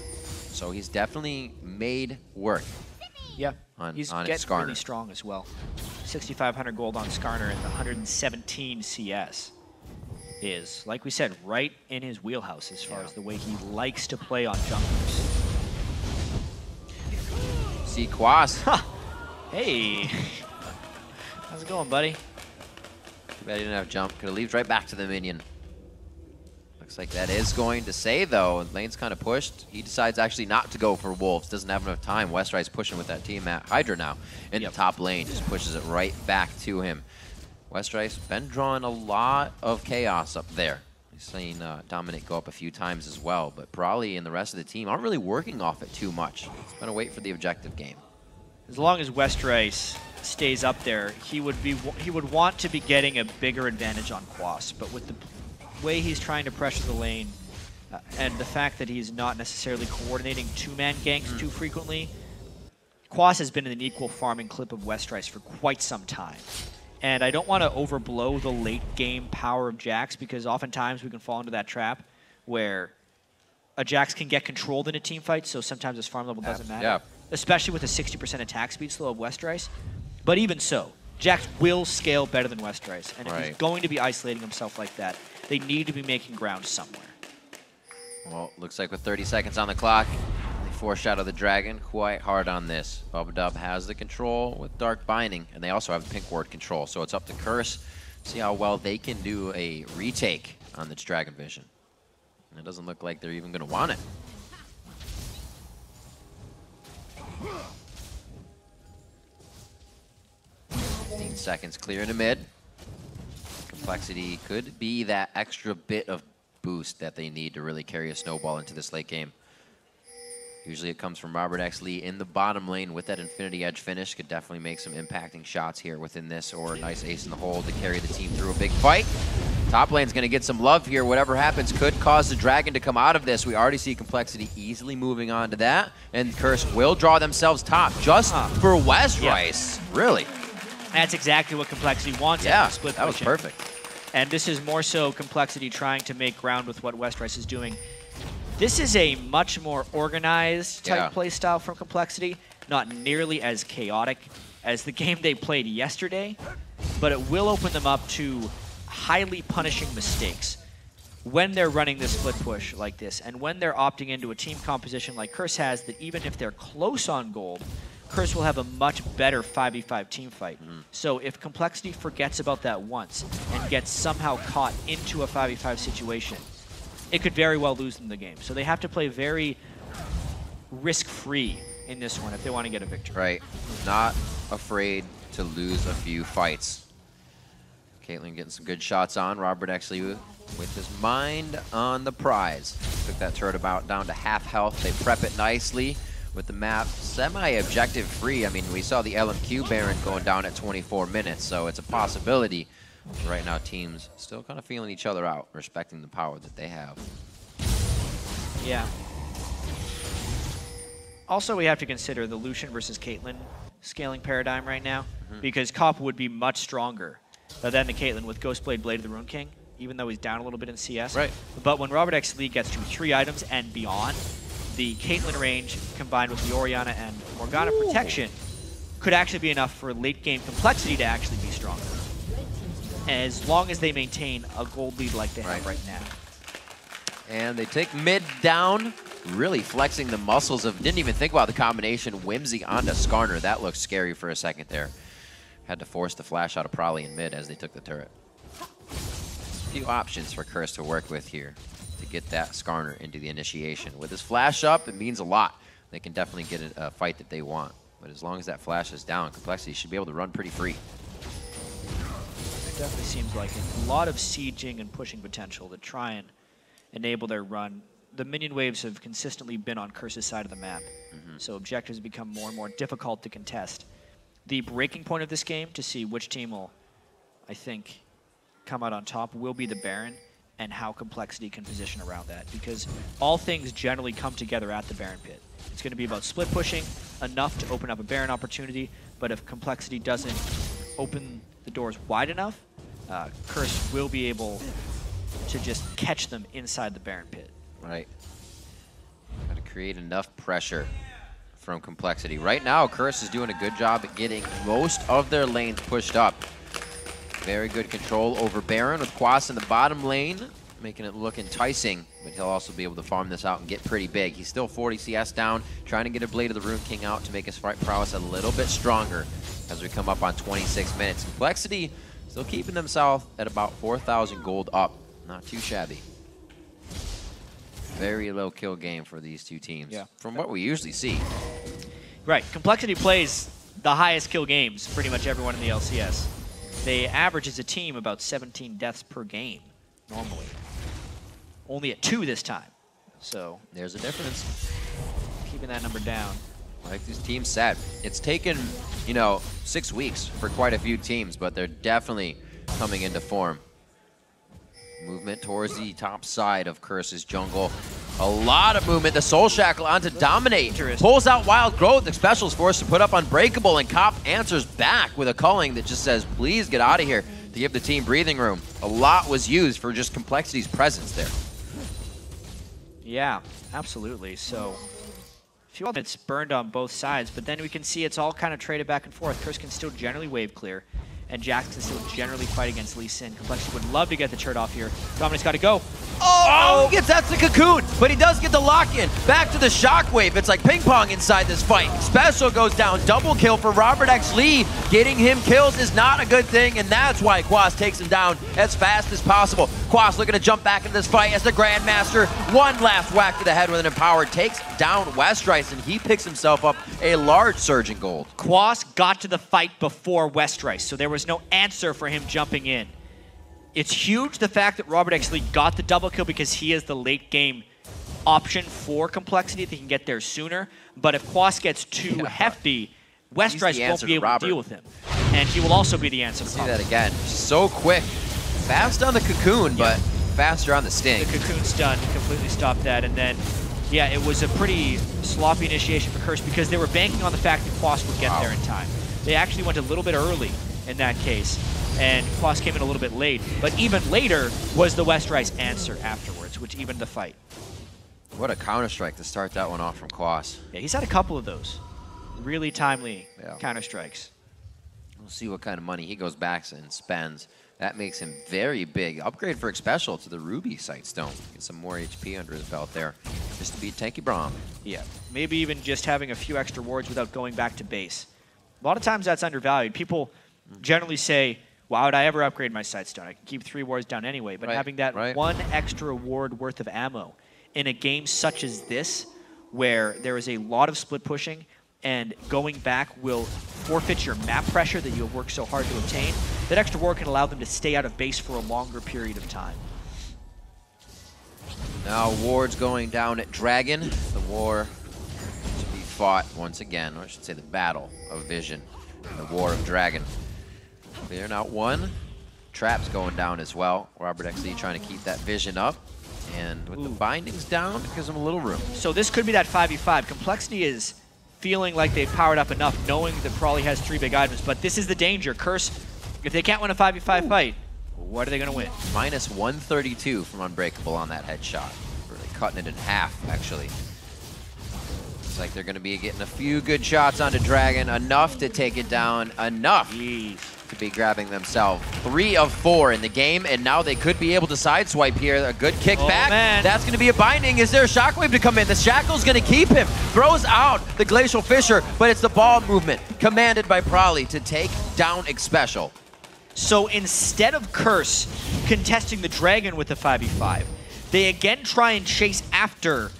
So he's definitely made work. Yeah, on he's on getting Scarner. really strong as well. 6,500 gold on Scarner and the 117 CS is, like we said, right in his wheelhouse as far as the way he likes to play on junglers. See Quas. Hey. How's it going, buddy? Too bad he didn't have jump. Could have leaped right back to the minion. Looks like that is going to say, though. Lane's kind of pushed. He decides actually not to go for Wolves. Doesn't have enough time. Westrice pushing with that team at Hydra now in the top lane. Just pushes it right back to him. Westrice been drawing a lot of chaos up there. We've seen Dominate go up a few times as well. But Prolly and the rest of the team aren't really working off it too much. It's going to wait for the objective game. As long as Westrice stays up there, he would want to be getting a bigger advantage on Quas. But with the way he's trying to pressure the lane and the fact that he's not necessarily coordinating two-man ganks too frequently, Quas has been in an equal farming clip of Westrice for quite some time. And I don't want to overblow the late-game power of Jax, because oftentimes we can fall into that trap where a Jax can get controlled in a team fight, so sometimes his farm level doesn't matter. Yeah. Especially with a 60% attack speed slow of Westrice. But even so, Jax will scale better than Westrice. And if he's going to be isolating himself like that, they need to be making ground somewhere. Well, looks like with 30 seconds on the clock, they foreshadow the dragon quite hard on this. Bubbadub has the control with Dark Binding, and they also have the pink ward control. So it's up to Curse. See how well they can do a retake on this Dragon Vision. And it doesn't look like they're even going to want it. 15 seconds clear in the mid. compLexity could be that extra bit of boost that they need to really carry a snowball into this late game. Usually it comes from RobertxLEE in the bottom lane with that Infinity Edge finish. Could definitely make some impacting shots here within this, or a nice ace in the hole to carry the team through a big fight. Top lane's going to get some love here. Whatever happens could cause the Dragon to come out of this. We already see compLexity easily moving on to that. And Curse will draw themselves top just for Westrice. Really? That's exactly what compLexity wants. Yeah, split that was perfect. And this is more so compLexity trying to make ground with what Westrice is doing. This is a much more organized type play style from compLexity, not nearly as chaotic as the game they played yesterday, but it will open them up to highly punishing mistakes when they're running this split push like this, and when they're opting into a team composition like Curse has, that even if they're close on gold, Curse will have a much better 5v5 team fight. So if compLexity forgets about that once and gets somehow caught into a 5v5 situation, it could very well lose them the game. So they have to play very risk-free in this one if they want to get a victory. Right. Not afraid to lose a few fights. Caitlyn getting some good shots on. RobertxLEE with his mind on the prize. Took that turret about down to half health. They prep it nicely with the map semi-objective free. I mean, we saw the LMQ Baron going down at 24 minutes, so it's a possibility. Right now, teams still kind of feeling each other out, respecting the power that they have. Yeah. Also, we have to consider the Lucian versus Caitlyn scaling paradigm right now, because Cop would be much stronger than the Caitlyn with Ghostblade Blade of the Rune King, even though he's down a little bit in CS. Right. But when RobertxLEE gets to 3 items and beyond, the Caitlyn range combined with the Orianna and Morgana protection could actually be enough for late game compLexity to actually be stronger, as long as they maintain a gold lead like they have right now. And they take mid down, really flexing the muscles of, didn't even think about the combination Whimsy onto Scarner. That looked scary for a second there. Had to force the flash out of Prolly in mid as they took the turret. A few options for Curse to work with here to get that Scarner into the initiation. With his flash up, it means a lot. They can definitely get a fight that they want. But as long as that flash is down, compLexity should be able to run pretty free. It definitely seems like a lot of sieging and pushing potential to try and enable their run. The minion waves have consistently been on Curse's side of the map, so objectives become more and more difficult to contest. The breaking point of this game to see which team will, I think, come out on top will be the Baron, and how compLexity can position around that, because all things generally come together at the Baron pit. It's going to be about split pushing enough to open up a Baron opportunity, but if compLexity doesn't open the doors wide enough, Curse will be able to just catch them inside the Baron pit. Right. Got to create enough pressure from compLexity. Right now, Curse is doing a good job at getting most of their lanes pushed up. Very good control over Baron with Quas in the bottom lane, making it look enticing, but he'll also be able to farm this out and get pretty big. He's still 40 CS down, trying to get a Blade of the Rune King out to make his fight prowess a little bit stronger as we come up on 26 minutes. compLexity still keeping themselves at about 4,000 gold up. Not too shabby. Very low kill game for these two teams, from what we usually see. Right, compLexity plays the highest kill games, pretty much everyone in the LCS. They average as a team about 17 deaths per game, normally. Only at 2 this time, so there's a difference. Keeping that number down. Like this team said, it's taken, 6 weeks for quite a few teams, but they're definitely coming into form. Movement towards the top side of Curse's jungle. A lot of movement. The Soul Shackle onto Dominate. Pulls out Wild Growth. Xpecial is forced to put up Unbreakable, and Cop answers back with a culling that just says, please get out of here, to give the team breathing room. A lot was used for just compLexity's presence there. Yeah, absolutely. So a few elements burned on both sides, but then we can see it's all kind of traded back and forth. Curse can still generally wave clear, and Jax can still generally fight against Lee Sin. compLexity would love to get the turret off here. Dominate's got to go. Oh, he gets that to Cocoon, but he does get the lock-in. Back to the Shockwave. It's like ping-pong inside this fight. Xpecial goes down. Double kill for RobertxLEE. Getting him kills is not a good thing, and that's why Quas takes him down as fast as possible. Quas looking to jump back into this fight as the Grandmaster. One last whack to the head with an Empowered. Takes down Westrice, and he picks himself up a large surge in gold. Quas got to the fight before Westrice, so there was no answer for him jumping in. It's huge, the fact that RobertxLEE got the double kill, because he is the late game option for compLexity. They can get there sooner. But if Quas gets too hefty, Westrice won't be able to deal with him. And he will also be the answer. See that again. So quick. Fast on the Cocoon, but faster on the Sting. The Cocoon stun completely stopped that. And then, yeah, it was a pretty sloppy initiation for Curse, because they were banking on the fact that Quas would get there in time. They actually went a little bit early in that case, and Quas came in a little bit late. But even later was the Westrice answer afterwards, which evened the fight. What a counter-strike to start that one off from Quas. Yeah, he's had a couple of those really timely counter-strikes. We'll see what kind of money he goes back and spends That makes him very big. Upgrade for Xpecial to the Ruby Sightstone. Get some more HP under his belt there, just to beat tanky Braum. Yeah, maybe even just having a few extra wards without going back to base. A lot of times that's undervalued. People generally say, why would I ever upgrade my Sightstone? I can keep 3 wards down anyway. But having that one extra ward worth of ammo in a game such as this, where there is a lot of split pushing and going back will forfeit your map pressure that you have worked so hard to obtain, that extra ward can allow them to stay out of base for a longer period of time. Now wards going down at Dragon. The war to be fought once again, or I should say the battle of vision. The war of Dragon. Clearing out 1. Traps going down as well. RobertxLEE trying to keep that vision up. And with the bindings down, it gives him a little room. So this could be that 5v5. complexity is feeling like they've powered up enough, knowing that Prolly has 3 big items. But this is the danger. Curse, if they can't win a 5v5 fight, what are they going to win? Minus 132 from Unbreakable on that headshot. Really cutting it in half, actually. Looks like they're going to be getting a few good shots onto Dragon. Enough to take it down. Enough to be grabbing themselves. 3 of 4 in the game, and now they could be able to sideswipe here. A good kickback. That's going to be a binding. Is there a shockwave to come in? The shackle's going to keep him. Throws out the Glacial Fissure, but it's the ball movement commanded by Prolly to take down Xpecial. So instead of Curse contesting the Dragon with the 5v5, they again try and chase after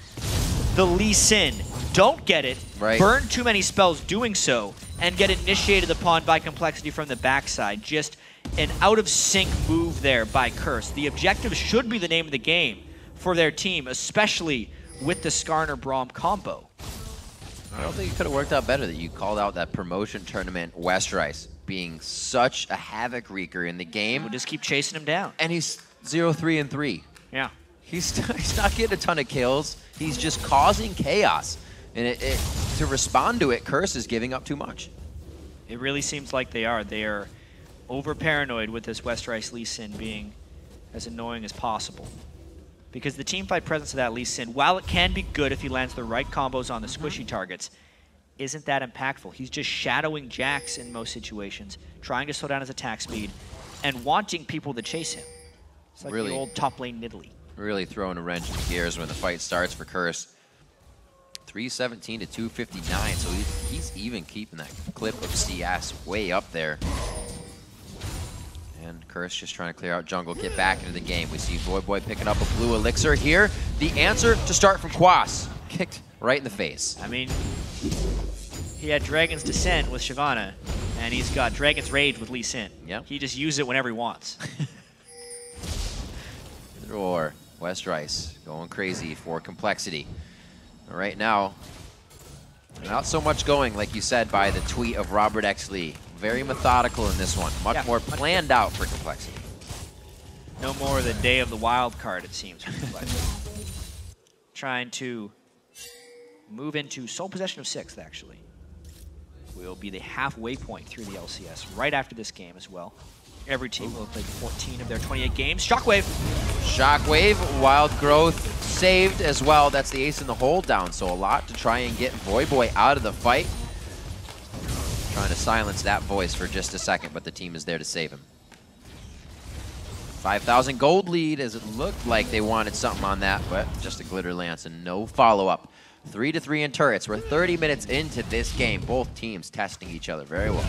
the Lee Sin. Don't get it, burn too many spells doing so, and get initiated upon by complexity from the backside. Just an out-of-sync move there by Curse. The objective should be the name of the game for their team, especially with the Scarner Braum combo. I don't think it could have worked out better that you called out that promotion tournament, Westrice, being such a havoc wreaker in the game. We'll just keep chasing him down. And he's 0-3-3. Yeah. He's not getting a ton of kills. He's just causing chaos. And to respond to it, Curse is giving up too much. It really seems like they are. They are over-paranoid with this Westrice Lee Sin being as annoying as possible. Because the teamfight presence of that Lee Sin, while it can be good if he lands the right combos on the squishy targets, isn't that impactful. He's just shadowing Jax in most situations, trying to slow down his attack speed, and wanting people to chase him. It's like the old top lane Nidalee. Really throwing a wrench in the gears when the fight starts for Curse. 317 to 259, so he's even keeping that clip of CS way up there. And Curse just trying to clear out jungle, get back into the game. We see Voyboy picking up a blue elixir here. The answer to start from Quas. Kicked right in the face. I mean, he had Dragon's Descent with Shyvana, and he's got Dragon's Rage with Lee Sin. Yep. He just uses it whenever he wants. Or Westrice going crazy for complexity. Right now, not so much going, like you said, by the tweet of RobertxLEE. Very methodical in this one. Much more planned out for complexity. No more the day of the wild card, it seems, for complexity. Trying to move into sole possession of 6th, actually. Will be the halfway point through the LCS, right after this game as well. Every team will have played 14 of their 28 games. Shockwave. Shockwave, Wild Growth saved as well. That's the ace in the hole down, so a lot to try and get Voyboy out of the fight. Trying to silence that voice for just a second, but the team is there to save him. 5,000 gold lead, as it looked like they wanted something on that, but just a Glitter Lance and no follow-up. 3-3 in turrets. We're 30 minutes into this game. Both teams testing each other very well.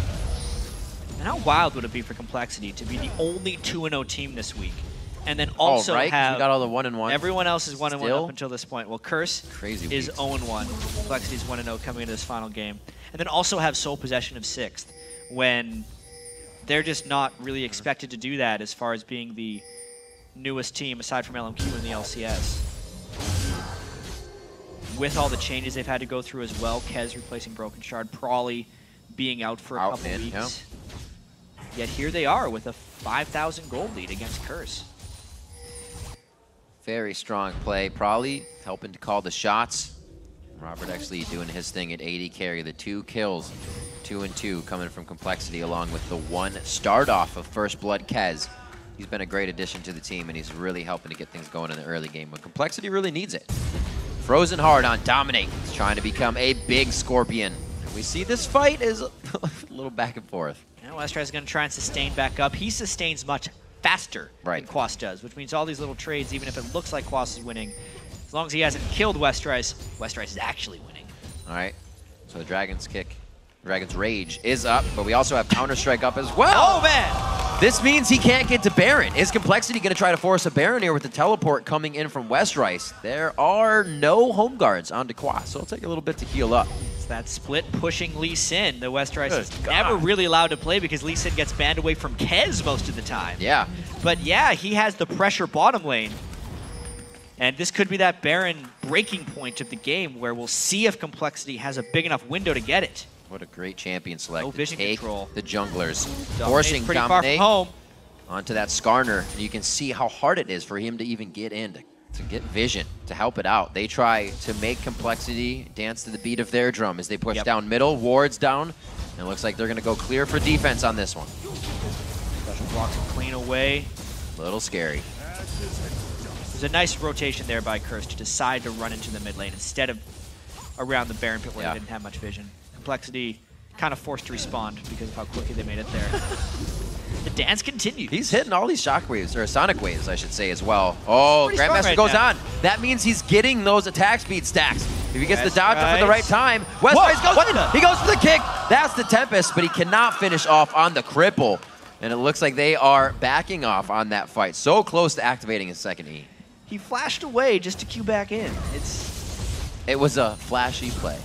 And how wild would it be for complexity to be the only 2-0 team this week? And then also have you got all the 1-1. Everyone else is 1-1 up until this point. Well, Curse is 0-1. Complexity's 1-0 coming into this final game. And then also have sole possession of 6th when they're just not really expected to do that as far as being the newest team aside from LMQ in the LCS. With all the changes they've had to go through as well, Kez replacing Broken Shard, Prolly being out for a couple weeks. Yeah. Yet here they are with a 5,000 gold lead against Curse. Very strong play. Prolly helping to call the shots. RobertxLEE doing his thing at AD carry. The 2 kills, 2 and 2 coming from complexity, along with the 1 start off of First Blood Kez. He's been a great addition to the team, and he's really helping to get things going in the early game when complexity really needs it. Frozen hard on Dominate. He's trying to become a big Scorpion. We see this fight is a little back and forth. Now Westrice is going to try and sustain back up. He sustains much faster than Quas does, which means all these little trades, even if it looks like Quas is winning, as long as he hasn't killed Westrice, Westrice is actually winning. All right, so the Dragon's Kick, Dragon's Rage is up, but we also have Counter-Strike up as well. Oh, man! This means he can't get to Baron. Is compLexity going to try to force a Baron here with the teleport coming in from Westrice? There are no home guards onto Quas, so it'll take a little bit to heal up. It's that split pushing Lee Sin. The Westrice is never really allowed to play because Lee Sin gets banned away from Kez most of the time. Yeah. But yeah, he has the pressure bottom lane. And this could be that Baron breaking point of the game where we'll see if compLexity has a big enough window to get it. What a great champion select. No vision control. The junglers. Dominate's Forcing pretty far Dominate from home. onto that Scarner. And you can see how hard it is for him to even get in, to get vision, to help it out. They try to make compLexity dance to the beat of their drum as they push down middle, wards down. And it looks like they're going to go clear for defense on this one. Special blocks clean away. A little scary. There's a nice rotation there by Curse to decide to run into the mid lane instead of around the Baron pit where they didn't have much vision. compLexity kind of forced to respond because of how quickly they made it there. The dance continues. He's hitting all these shockwaves, or sonic waves, I should say, as well. Oh, Grandmaster goes on. That means he's getting those attack speed stacks. If he gets the dodge up at the right time, Westrice goes in. He goes for the kick. That's the Tempest, but he cannot finish off on the cripple. And it looks like they are backing off on that fight. So close to activating his second E. He flashed away just to queue back in. It was a flashy play.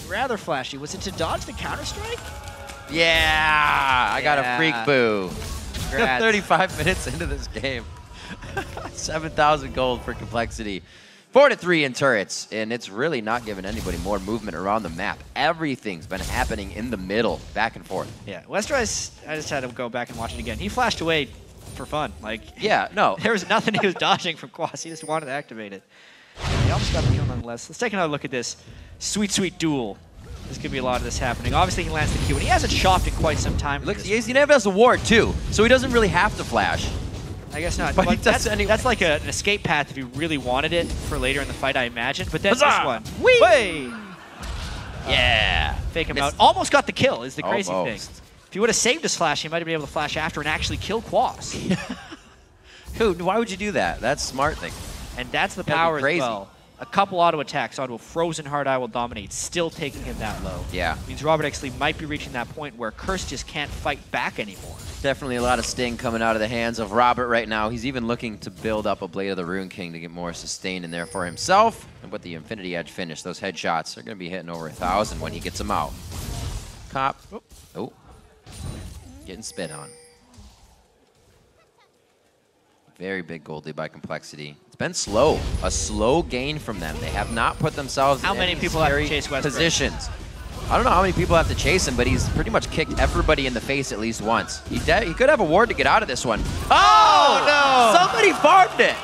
Rather flashy. Was it to dodge the Counter-Strike? Yeah, I got a freak boo. 35 minutes into this game. 7,000 gold for compLexity. 4-3 in turrets, and it's really not giving anybody more movement around the map. Everything's been happening in the middle, back and forth. Yeah, Westrice, I just had to go back and watch it again. He flashed away for fun. Like, yeah, no. There was nothing he was dodging from Quas. He just wanted to activate it. He almost got the kill nonetheless. Let's take another look at this sweet, sweet duel. There's going to be a lot of this happening. Obviously, he lands the Q, and he hasn't shopped in quite some time. Look, he never has a ward, too, so he doesn't really have to flash. I guess not. But like, that's like an escape path if you really wanted it for later in the fight, I imagine. But then this one. Whee! Yeah. Fake him out. Almost got the kill is the crazy thing. If he would have saved his flash, he might have been able to flash after and actually kill Quas. Dude, why would you do that? That's smart thing. And that's the power as well. A couple auto attacks onto a frozen hard IWillDominate, still taking him that low. Yeah. Means RobertxLEE might be reaching that point where Curse just can't fight back anymore. Definitely a lot of sting coming out of the hands of Robert right now. He's even looking to build up a Blade of the Rune King to get more sustain in there for himself. And with the Infinity Edge finish, those headshots are going to be hitting over 1,000 when he gets them out. Cop. Oh. Getting spit on. Very big gold lead by compLexity. It's been slow. A slow gain from them. They have not put themselves in any scary positions. I don't know how many people have to chase him, but he's pretty much kicked everybody in the face at least once. He could have a ward to get out of this one. Oh, no! Somebody farmed it.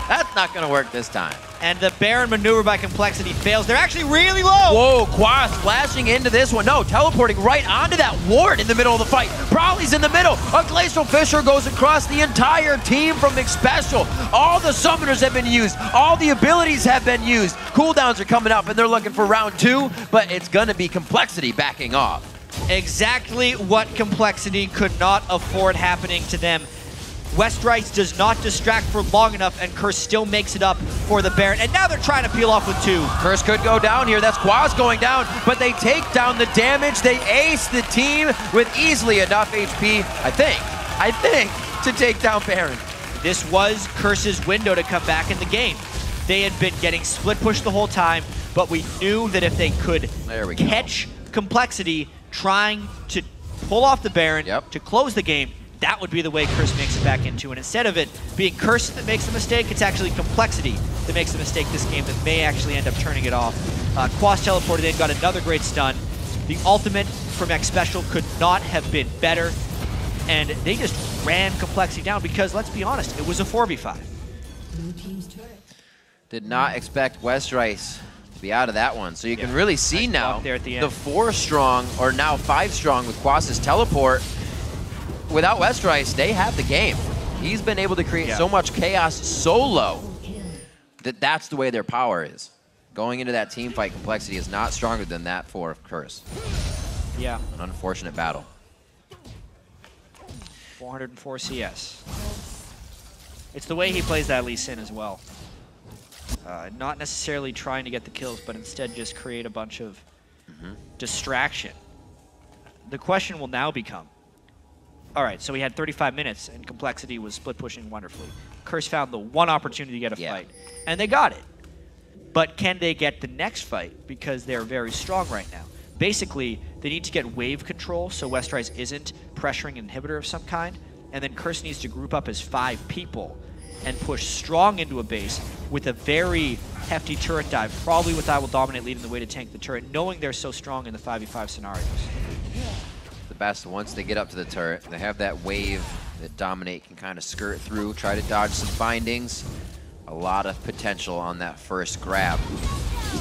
That's not going to work this time. And the Baron maneuver by compLexity fails. They're actually really low. Whoa, Quas flashing into this one. No, teleporting right onto that ward in the middle of the fight. Prolly's in the middle. A Glacial Fissure goes across the entire team from Xpecial. All the summoners have been used. All the abilities have been used. Cooldowns are coming up, and they're looking for round 2, but it's going to be compLexity backing off. Exactly what compLexity could not afford happening to them. Westrice does not distract for long enough, and Curse still makes it up for the Baron. And now they're trying to peel off with 2. Curse could go down here. That's Quas going down, but they take down the damage. They ace the team with easily enough HP, I think, to take down Baron. This was Curse's window to come back in the game. They had been getting split pushed the whole time, but we knew that if they could catch compLexity trying to pull off the Baron to close the game, that would be the way Curse makes it back into. And instead of it being Curse that makes the mistake, it's actually compLexity that makes the mistake this game that may actually end up turning it off. Quas teleported in, got another great stun. The ultimate from Xpecial could not have been better. And they just ran compLexity down because, let's be honest, it was a 4v5. Did not expect Westrice to be out of that one. So you can really see now the 4 strong, or now 5 strong with Quas's teleport. Without Westrice, they have the game. He's been able to create so much chaos solo that that's the way their power is. Going into that team fight, compLexity is not stronger than that for Curse. Yeah. An unfortunate battle. 404 CS. It's the way he plays that Lee Sin as well. Not necessarily trying to get the kills, but instead just create a bunch of distraction. The question will now become, all right, so we had 35 minutes and compLexity was split pushing wonderfully. Curse found the one opportunity to get a fight, and they got it. But can they get the next fight? Because they're very strong right now. Basically, they need to get wave control so Westrice isn't pressuring an inhibitor of some kind, and then Curse needs to group up as 5 people and push strong into a base with a very hefty turret dive, probably with IWillDominate leading the way to tank the turret, knowing they're so strong in the 5v5 scenarios. The best, once they get up to the turret, they have that wave that Dominate can kind of skirt through, try to dodge some bindings. A lot of potential on that first grab.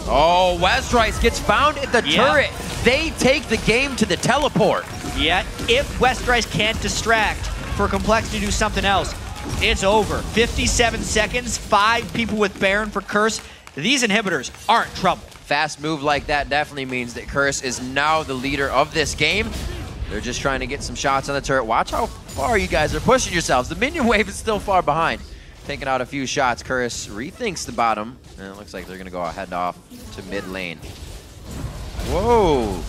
Oh, Westrice gets found at the turret. They take the game to the teleport. Yeah, if Westrice can't distract for compLexity to do something else, it's over. 57 seconds, 5 people with Baron for Curse. These inhibitors aren't trouble. Fast move like that definitely means that Curse is now the leader of this game. They're just trying to get some shots on the turret. Watch how far you guys are pushing yourselves. The minion wave is still far behind. Taking out a few shots, Curse rethinks the bottom, and it looks like they're gonna go head off to mid lane. Whoa,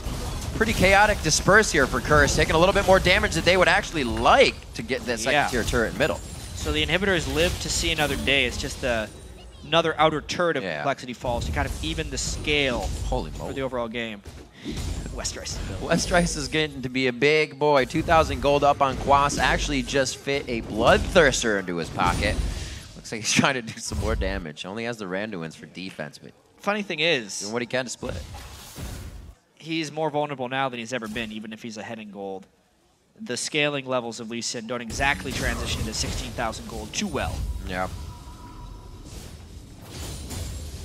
pretty chaotic disperse here for Curse, taking a little bit more damage that they would actually like to get that second tier turret in middle. So the inhibitors live to see another day. It's just another outer turret of compLexity falls to kind of even the scale for the overall game. Westrice. Westrice is getting to be a big boy. 2,000 gold up on Quas. Actually just fit a Bloodthirster into his pocket. Looks like he's trying to do some more damage. Only has the Randuins for defense, but funny thing is, doing what he can to split. He's more vulnerable now than he's ever been, even if he's ahead in gold. The scaling levels of Lee Sin don't exactly transition to 16,000 gold too well. Yeah.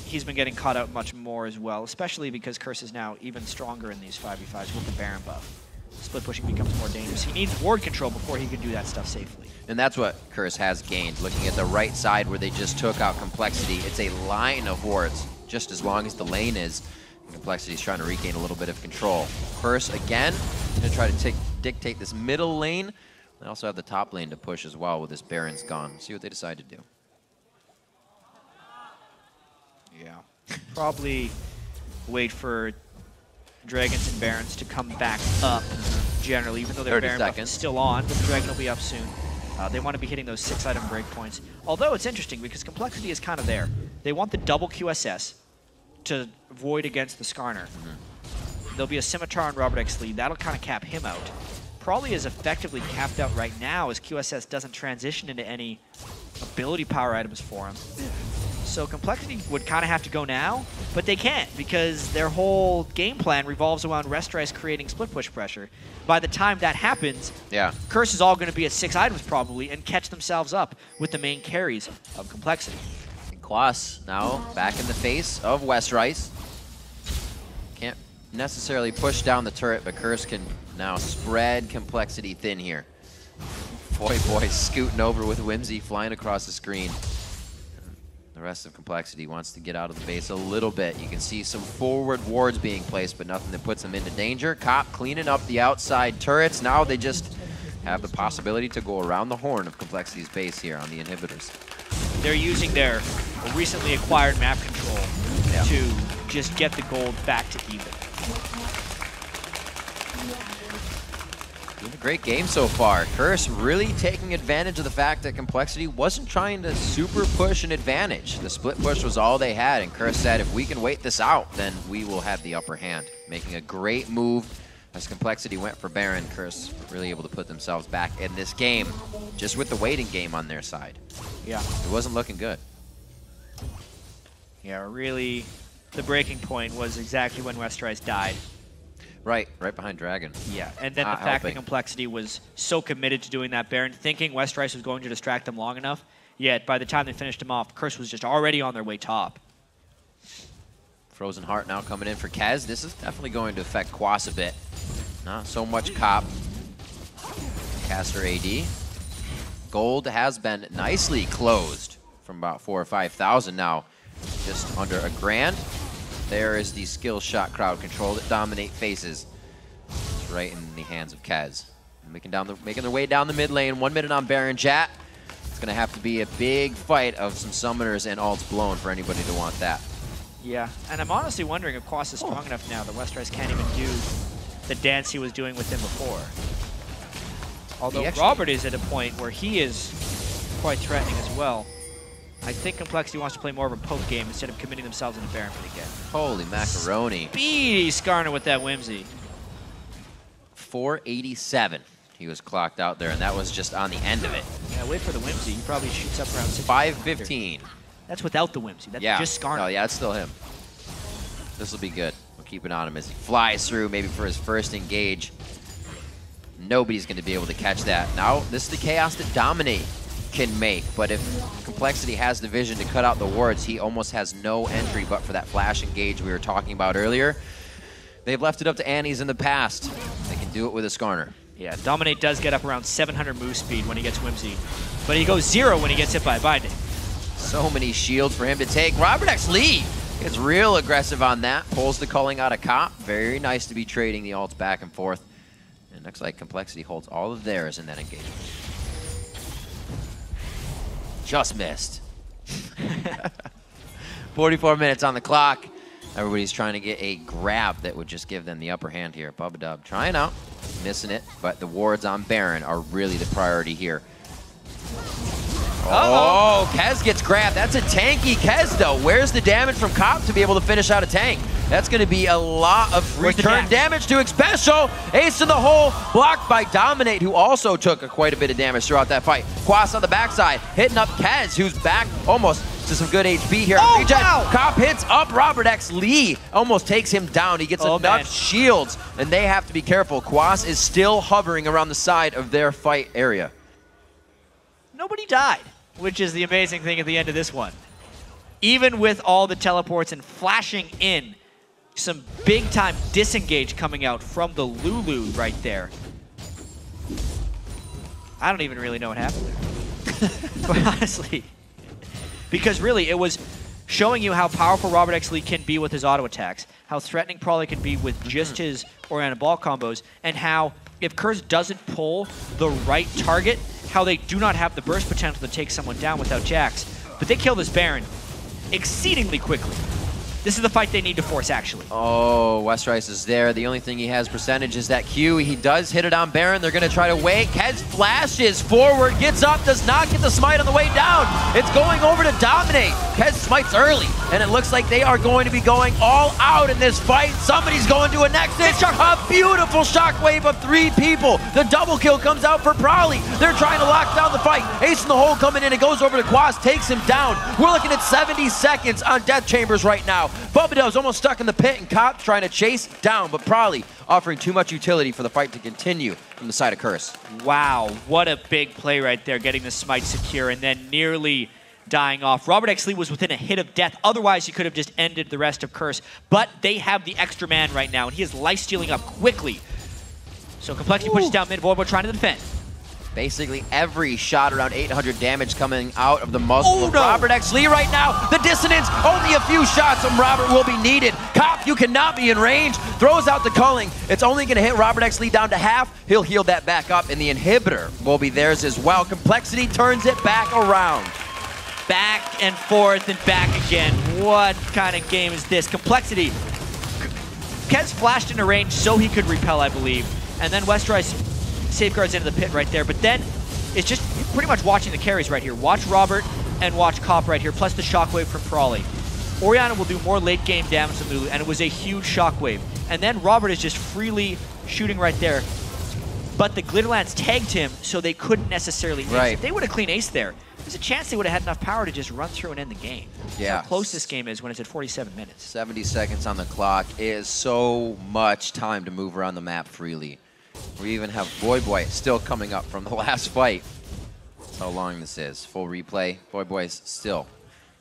He's been getting caught out much more as well, especially because Curse is now even stronger in these 5v5s with the Baron buff. Split pushing becomes more dangerous. He needs ward control before he can do that stuff safely. And that's what Curse has gained. Looking at the right side where they just took out compLexity, it's a line of wards, just as long as the lane is. compLexity is trying to regain a little bit of control. Curse, again, going to try to dictate this middle lane. They also have the top lane to push as well with this Baron's gone. See what they decide to do. Yeah. Probably wait for Dragons and Barons to come back up generally, even though their Baron buff is still on, but the Dragon will be up soon. They want to be hitting those 6-item breakpoints. Although it's interesting because compLexity is kind of there. They want the double QSS to void against the Scarner. There'll be a Scimitar on RobertxLEE. That'll kind of cap him out. Prolly is effectively capped out right now as QSS doesn't transition into any ability power items for him. So compLexity would kind of have to go now, but they can't because their whole game plan revolves around Westrice creating split push pressure. By the time that happens, Curse is all going to be at 6 items probably and catch themselves up with the main carries of compLexity. And Quas now back in the face of Westrice. Can't necessarily push down the turret, but Curse can now spread compLexity thin here. Voyboy scooting over with Whimsy flying across the screen. The rest of compLexity wants to get out of the base a little bit. You can see some forward wards being placed, but nothing that puts them into danger. Cop cleaning up the outside turrets. Now they just have the possibility to go around the horn of compLexity's base here on the inhibitors. They're using their recently acquired map control to just get the gold back to even. Doing a great game so far. Curse really taking advantage of the fact that compLexity wasn't trying to super push an advantage. The split push was all they had, and Curse said, if we can wait this out, then we will have the upper hand. Making a great move as compLexity went for Baron. Curse really able to put themselves back in this game, just with the waiting game on their side. Yeah. It wasn't looking good. Yeah, really, the breaking point was exactly when Westrice died. Right behind Dragon. Yeah, and then the fact that compLexity was so committed to doing that Baron, thinking Westrice was going to distract them long enough, yet by the time they finished him off, Curse was just already on their way top. Frozen Heart now coming in for Kez. This is definitely going to affect Quas a bit. Not so much Cop. Caster AD. Gold has been nicely closed from about 4,000 or 5,000 now. Just under $1,000. There is the skill shot crowd control that Dominate faces. right in the hands of Kez. Making their way down the mid lane. 1 minute on Baron Chat. It's going to have to be a big fight of some summoners and ults blown for anybody to want that. Yeah, and I'm honestly wondering if Quas is strong enough now that Westrice can't even do the dance he was doing with him before. Although Robert is at a point where he is quite threatening as well. I think compLexity wants to play more of a poke game instead of committing themselves into Baron for the get. Holy macaroni. Speedy Scarner with that whimsy. 487. He was clocked out there, and that was just on the end of it. Yeah, wait for the whimsy. He probably shoots up around 6. 515. That's without the whimsy. That's just Scarner. Oh, yeah, it's still him. This will be good. We'll keep it on him as he flies through, maybe for his first engage. Nobody's going to be able to catch that. Now, this is the chaos that Dominate can make, but if compLexity has the vision to cut out the wards, he almost has no entry but for that flash engage we were talking about earlier. They've left it up to Annies in the past. They can do it with a Scarner. Yeah, Dominate does get up around 700 move speed when he gets whimsy, but he goes 0 when he gets hit by a binding. So many shields for him to take. RobertxLEE gets real aggressive on that. Pulls the culling out of Cop. Very nice to be trading the ults back and forth. And looks like compLexity holds all of theirs in that engagement. Just missed. 44 minutes on the clock. Everybody's trying to get a grab that would just give them the upper hand here. Bubbadub trying out, missing it, but the wards on Baron are really the priority here. Oh, Kez gets grabbed. That's a tanky Kez, though. Where's the damage from Cop to be able to finish out a tank? That's going to be a lot of return damage to Xpecial. Ace in the hole, blocked by Dominate, who also took quite a bit of damage throughout that fight. Quas on the backside, hitting up Kez, who's back almost to some good HP here. Oh, wow. Cop hits up RobertxLEE, almost takes him down. He gets enough shields, and they have to be careful. Quas is still hovering around the side of their fight area. Nobody died, which is the amazing thing at the end of this one. Even with all the teleports and flashing in, some big-time disengage coming out from the Lulu right there. I don't even really know what happened there. But honestly, because really it was showing you how powerful RobertxLEE can be with his auto attacks, how threatening Prolly can be with just his Orianna ball combos, and how if Curse doesn't pull the right target, how they do not have the burst potential to take someone down without Jax. But they kill this Baron exceedingly quickly. This is the fight they need to force, actually. Oh, Westrice is there. The only thing he has percentage is that Q. He does hit it on Baron. They're going to try to wait. Kez flashes forward, gets up, does not get the smite on the way down. It's going over to Dominate. Kez smites early, and it looks like they are going to be going all out in this fight. Somebody's going to a Nexus. A beautiful shockwave of 3 people. The double kill comes out for Prolly. They're trying to lock down the fight. Ace in the hole coming in. It goes over to Quas, takes him down. We're looking at 70 seconds on Death Chambers right now. Bubbadub's almost stuck in the pit, and Cop's trying to chase down, but Prolly offering too much utility for the fight to continue from the side of Curse. Wow, what a big play right there, getting the smite secure and then nearly dying off. RobertxLEE was within a hit of death. Otherwise, he could have just ended the rest of Curse, but they have the extra man right now, and he is life-stealing up quickly. So compLexity pushes down mid, Voyboy trying to defend. Basically every shot around 800 damage coming out of the muzzle of RobertxLEE right now. The dissonance, only a few shots from Robert will be needed. Cop, you cannot be in range. Throws out the culling. It's only going to hit RobertxLEE down to half. He'll heal that back up, and the inhibitor will be theirs as well. compLexity turns it back around. Back and forth and back again. What kind of game is this? compLexity. Kez flashed into range so he could repel, I believe. And then Westrice safeguards into the pit right there, but then it's just pretty much watching the carries right here. Watch Robert and watch Cop right here, plus the shockwave from Prolly. Orianna will do more late game damage than Lulu, and it was a huge shockwave. And then Robert is just freely shooting right there, but the Glitterlands tagged him, so they couldn't necessarily ace. If they would have clean ace there, there's a chance they would have had enough power to just run through and end the game. Yeah. That's how close this game is when it's at 47 minutes. 70 seconds on the clock is so much time to move around the map freely. We even have Voyboy still coming up from the last fight. That's how long this is. Full replay. Voyboy's still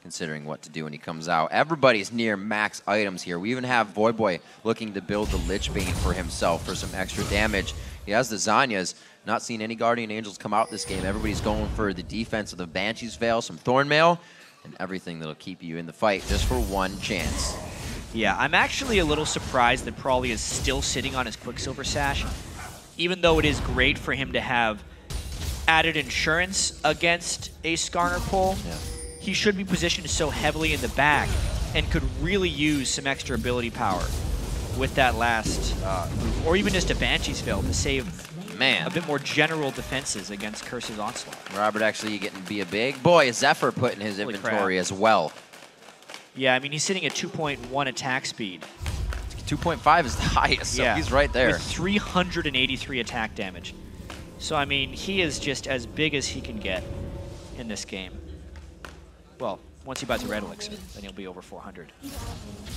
considering what to do when he comes out. Everybody's near max items here. We even have Voyboy looking to build the Lich Bane for himself for some extra damage. He has the Zanyas. Not seen any Guardian Angels come out this game. Everybody's going for the defense of the Banshee's Veil, some Thornmail, and everything that'll keep you in the fight just for one chance. Yeah, I'm actually a little surprised that Prolly is still sitting on his Quicksilver Sash, even though it is great for him to have added insurance against a Scarner pull. Yeah. He should be positioned so heavily in the back and could really use some extra ability power with that last move, or even just a Banshee's Veil to save a bit more general defenses against Curse's Onslaught. RobertxLEE getting to be a big boy. Zephyr put in his inventory as well. Yeah, I mean, he's sitting at 2.1 attack speed. 2.5 is the highest, so he's right there. With 383 attack damage. So, I mean, he is just as big as he can get in this game. Well, once he buys a red elixir, then he'll be over 400.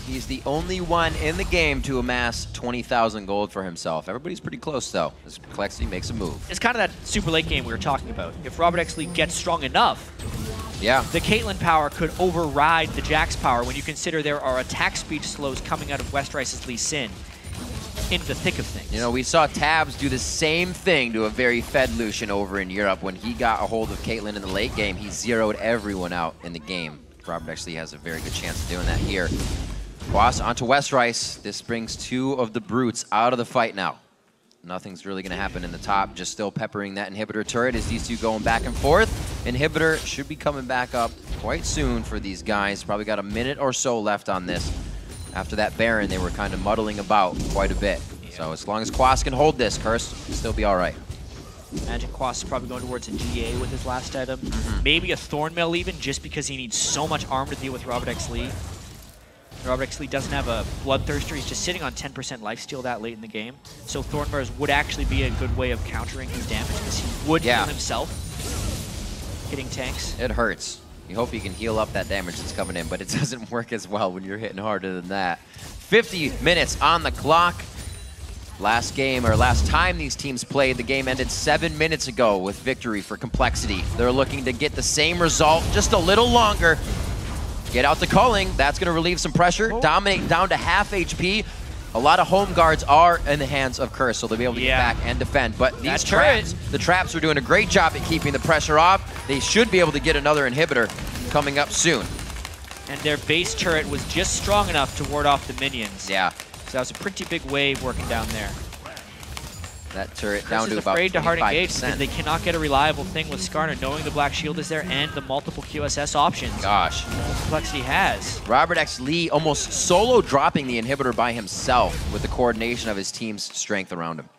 He's the only one in the game to amass 20,000 gold for himself. Everybody's pretty close, though, as compLexity makes a move. It's kind of that super late game we were talking about. If RobertxLEE gets strong enough, the Caitlyn power could override the Jax power when you consider there are attack speed slows coming out of Westrice's Lee Sin in the thick of things. You know, we saw Tabs do the same thing to a very fed Lucian over in Europe. When he got a hold of Caitlyn in the late game, he zeroed everyone out in the game. RobertxLEE has a very good chance of doing that here. Quas onto Westrice. This brings two of the brutes out of the fight now. Nothing's really going to happen in the top. Just still peppering that inhibitor turret as these two going back and forth. Inhibitor should be coming back up quite soon for these guys. Probably got a minute or so left on this. After that Baron, they were kind of muddling about quite a bit. So as long as Quas can hold this, Curse will still be all right. Imagine Quas is probably going towards a GA with his last item. Maybe a Thornmail even, just because he needs so much arm to deal with RobertxLEE. RobertxLEE doesn't have a Bloodthirster. He's just sitting on 10% lifesteal that late in the game. So Thornmails would actually be a good way of countering his damage, because he would heal himself hitting tanks. It hurts. You hope you can heal up that damage that's coming in, but it doesn't work as well when you're hitting harder than that. 50 minutes on the clock. Last game, or last time these teams played, the game ended 7 minutes ago with victory for compLexity. They're looking to get the same result, just a little longer. Get out the culling. That's going to relieve some pressure. Dominate down to half HP. A lot of home guards are in the hands of Curse, so they'll be able to get back and defend. But these traps, the traps are doing a great job at keeping the pressure off. They should be able to get another inhibitor coming up soon. And their base turret was just strong enough to ward off the minions. Yeah. So that was a pretty big wave working down there. That turret Curse down to about 25%. afraid to hard engage because they cannot get a reliable thing with Scarner, knowing the Black Shield is there and the multiple QSS options. Gosh. compLexity has. RobertxLEE almost solo dropping the inhibitor by himself with the coordination of his team's strength around him.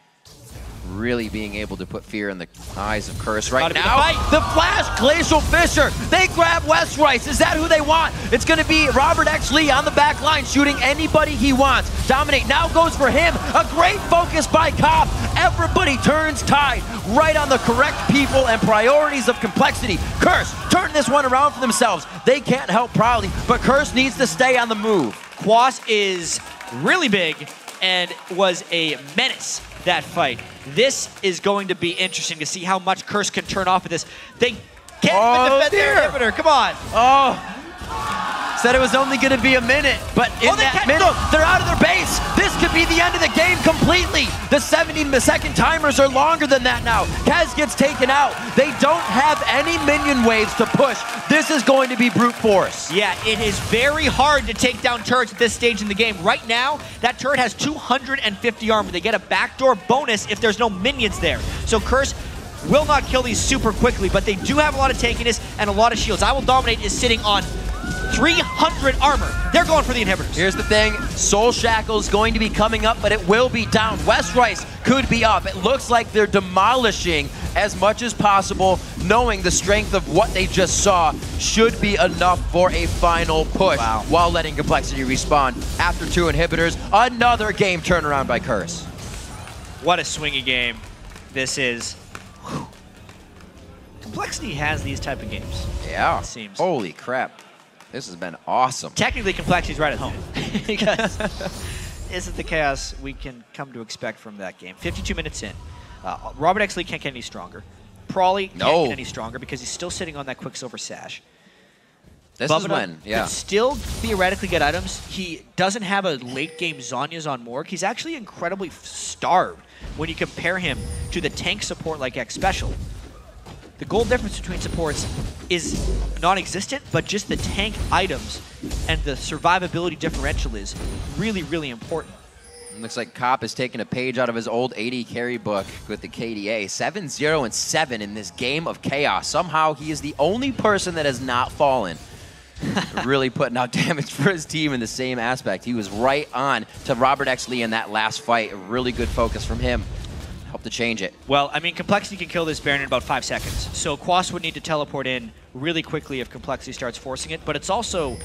Really being able to put fear in the eyes of Curse right now. The flash, Glacial Fissure. They grab Westrice. Is that who they want? It's going to be RobertxLEE on the back line, shooting anybody he wants. Dominate now goes for him. A great focus by Cop. Everybody turns tide right on the correct people and priorities of compLexity. Curse, turn this one around for themselves. They can't help Prolly, but Curse needs to stay on the move. Quas is really big and was a menace that fight. This is going to be interesting to see how much Curse can turn off of this. They can't even defend their inhibitor. Come on. Oh. Said it was only going to be a minute, but in that minute, they're out of their base. This could be the end of the game completely. The 70-second timers are longer than that now. Kaz gets taken out. They don't have any minion waves to push. This is going to be brute force. Yeah, it is very hard to take down turrets at this stage in the game. Right now, that turret has 250 armor. They get a backdoor bonus if there's no minions there. So Curse will not kill these super quickly, but they do have a lot of tankiness and a lot of shields. IWillDominate is sitting on 300 armor. They're going for the inhibitors. Here's the thing. Soul Shackle is going to be coming up, but it will be down. Westrice could be up. It looks like they're demolishing as much as possible, knowing the strength of what they just saw should be enough for a final push while letting compLexity respawn. After two inhibitors, another game turnaround by Curse. What a swingy game this is. Whew. compLexity has these type of games. Yeah. It seems. Holy crap. This has been awesome. Technically, compLexity's right at home. Because this is the chaos we can come to expect from that game. 52 minutes in. RobertxLEE can't get any stronger. Prolly can't get any stronger because he's still sitting on that Quicksilver Sash. This is when, could still theoretically get items. He doesn't have a late game Zhonya's on Morg. He's actually incredibly starved when you compare him to the tank support like Xpecial. The gold difference between supports is non-existent, but just the tank items and the survivability differential is really, really important. Looks like Cop is taking a page out of his old AD carry book with the KDA. 7-0-7 in this game of chaos. Somehow he is the only person that has not fallen. Really putting out damage for his team in the same aspect. He was right on to RobertxLEE in that last fight. A really good focus from him. Helped to change it. Well, I mean, compLexity can kill this Baron in about 5 seconds. So Quas would need to teleport in really quickly if compLexity starts forcing it. But it's also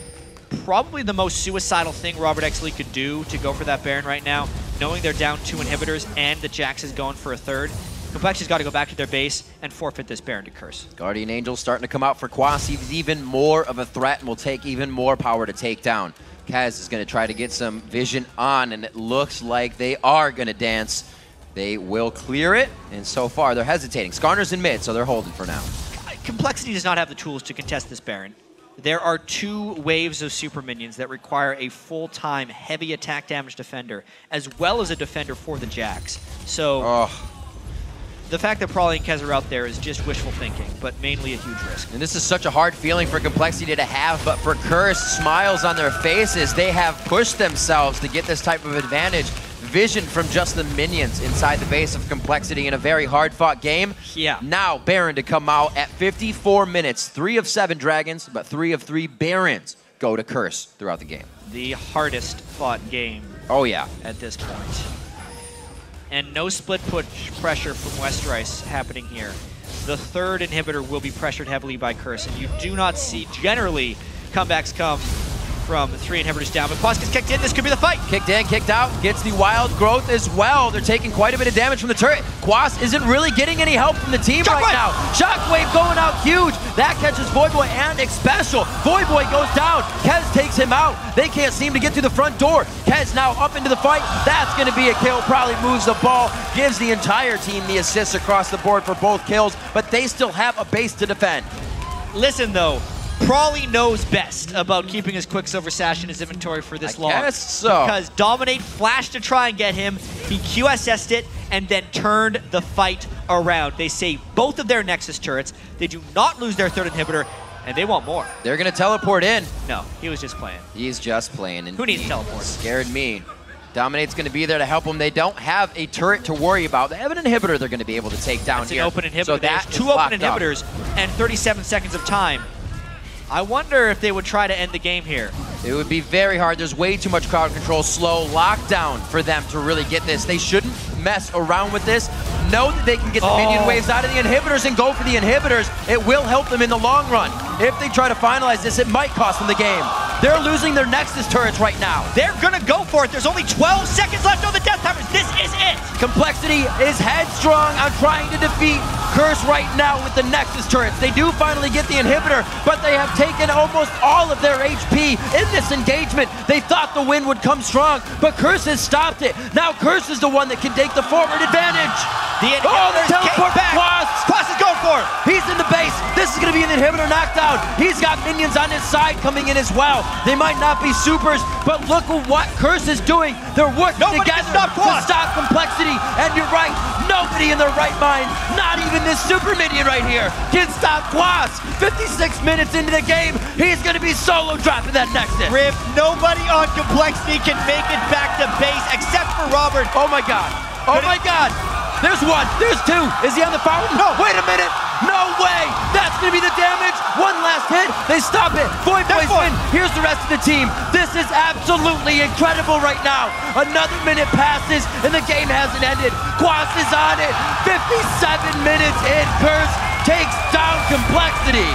probably the most suicidal thing RobertxLEE could do to go for that Baron right now, knowing they're down 2 inhibitors and the Jax is going for a 3rd. compLexity's got to go back to their base and forfeit this Baron to Curse. Guardian Angel starting to come out for Quas. He's even more of a threat and will take even more power to take down. Kaz is going to try to get some vision on, and it looks like they are going to dance. They will clear it, and so far they're hesitating. Scarner's in mid, so they're holding for now. compLexity does not have the tools to contest this Baron. There are 2 waves of super minions that require a full-time heavy attack damage defender, as well as a defender for the Jax. So the fact that Prolly and Kez are out there is just wishful thinking, but mainly a huge risk. And this is such a hard feeling for compLexity to have, but for Curse, smiles on their faces. They have pushed themselves to get this type of advantage. Vision from just the minions inside the base of compLexity in a very hard-fought game. Yeah. Now Baron to come out at 54 minutes. 3 of 7 Dragons, but 3 of 3 Barons go to Curse throughout the game. The hardest fought game. Oh yeah. At this point. And no split push pressure from Westrice happening here. The 3rd inhibitor will be pressured heavily by Curse, and you do not see, generally, comebacks come from 3 inhibitors down, but Quas gets kicked in. This could be the fight. Kicked in, kicked out, gets the wild growth as well. They're taking quite a bit of damage from the turret. Quas isn't really getting any help from the team right now. Shockwave going out huge. That catches Voyboy and Xpecial. Voyboy goes down. Kez takes him out. They can't seem to get through the front door. Kez now up into the fight. That's going to be a kill. Probably moves the ball, gives the entire team the assists across the board for both kills, but they still have a base to defend. Listen, though. Prolly knows best about keeping his Quicksilver Sash in his inventory for this long. I guess so. Because Dominate flashed to try and get him, he QSS'd it, and then turned the fight around. They save both of their Nexus turrets, they do not lose their 3rd inhibitor, and they want more. They're going to teleport in. No, he was just playing. He's just playing. And who needs teleport? Scared me. Dominate's going to be there to help them. They don't have a turret to worry about. They have an inhibitor they're going to be able to take down here. That's an open inhibitor. So There's 2 open inhibitors and 37 seconds of time. I wonder if they would try to end the game here. It would be very hard. There's way too much crowd control. Slow lockdown for them to really get this. They shouldn't mess around with this. Know that they can get the minion waves out of the inhibitors and go for the inhibitors. It will help them in the long run. If they try to finalize this, it might cost them the game. They're losing their Nexus turrets right now. They're gonna go for it. There's only 12 seconds left on the death timers. This is it. compLexity is headstrong on trying to defeat Curse right now with the Nexus turrets. They do finally get the inhibitor, but they have taken almost all of their HP in this engagement. They thought the win would come strong, but Curse has stopped it. Now Curse is the one that can take the forward advantage. The teleport back. Quas is going for it. He's in the base. This is going to be an inhibitor knockdown. He's got minions on his side coming in as well. They might not be supers, but look at what Curse is doing. They're working together to stop compLexity. And you're right, nobody in their right mind, not even this super minion right here, can stop Quas. 56 minutes into the game, he's going to be solo dropping that Nexus. Rip, nobody on compLexity can make it back to base except for Robert. Oh my God. Oh my God. There's 1, there's 2. Is he on the fire? No, wait a minute. No way. That's going to be the damage. 1 last hit. They stop it. Voyboy's win. Here's the rest of the team. This is absolutely incredible right now. Another minute passes and the game hasn't ended. Quas is on it. 57 minutes in. Curse takes down compLexity.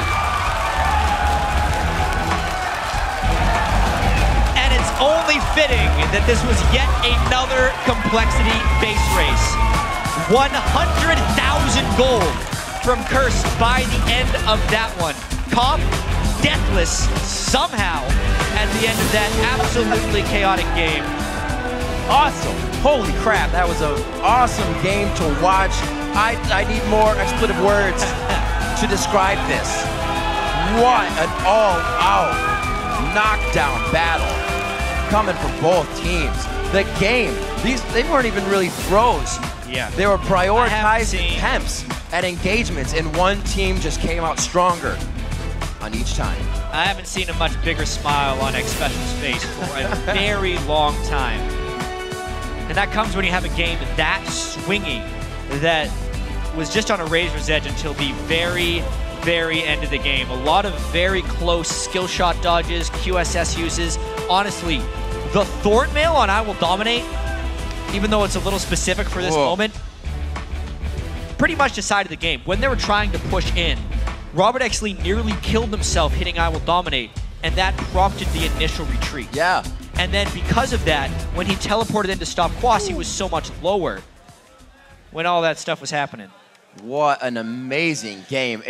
And it's only fitting that this was yet another compLexity base race. 100,000 gold from Curse by the end of that one. Comp deathless somehow at the end of that absolutely chaotic game. Awesome. Holy crap, that was an awesome game to watch. I need more expletive words to describe this. What an all-out knockdown battle coming from both teams. The game, they weren't even really throws. Yeah. They were prioritized attempts at engagements, and one team just came out stronger. on each time. I haven't seen a much bigger smile on Xpecial's face for a very long time. And that comes when you have a game that swingy, that was just on a razor's edge until the very, very end of the game. A lot of very close skill shot dodges, QSS uses. Honestly, the Thorn Mail on IWillDominate, even though it's a little specific for this moment, pretty much decided the game. When they were trying to push in, RobertxLEE nearly killed himself hitting IWillDominate, and that prompted the initial retreat. Yeah. And then because of that, when he teleported in to stop Quas, he was so much lower when all that stuff was happening. What an amazing game.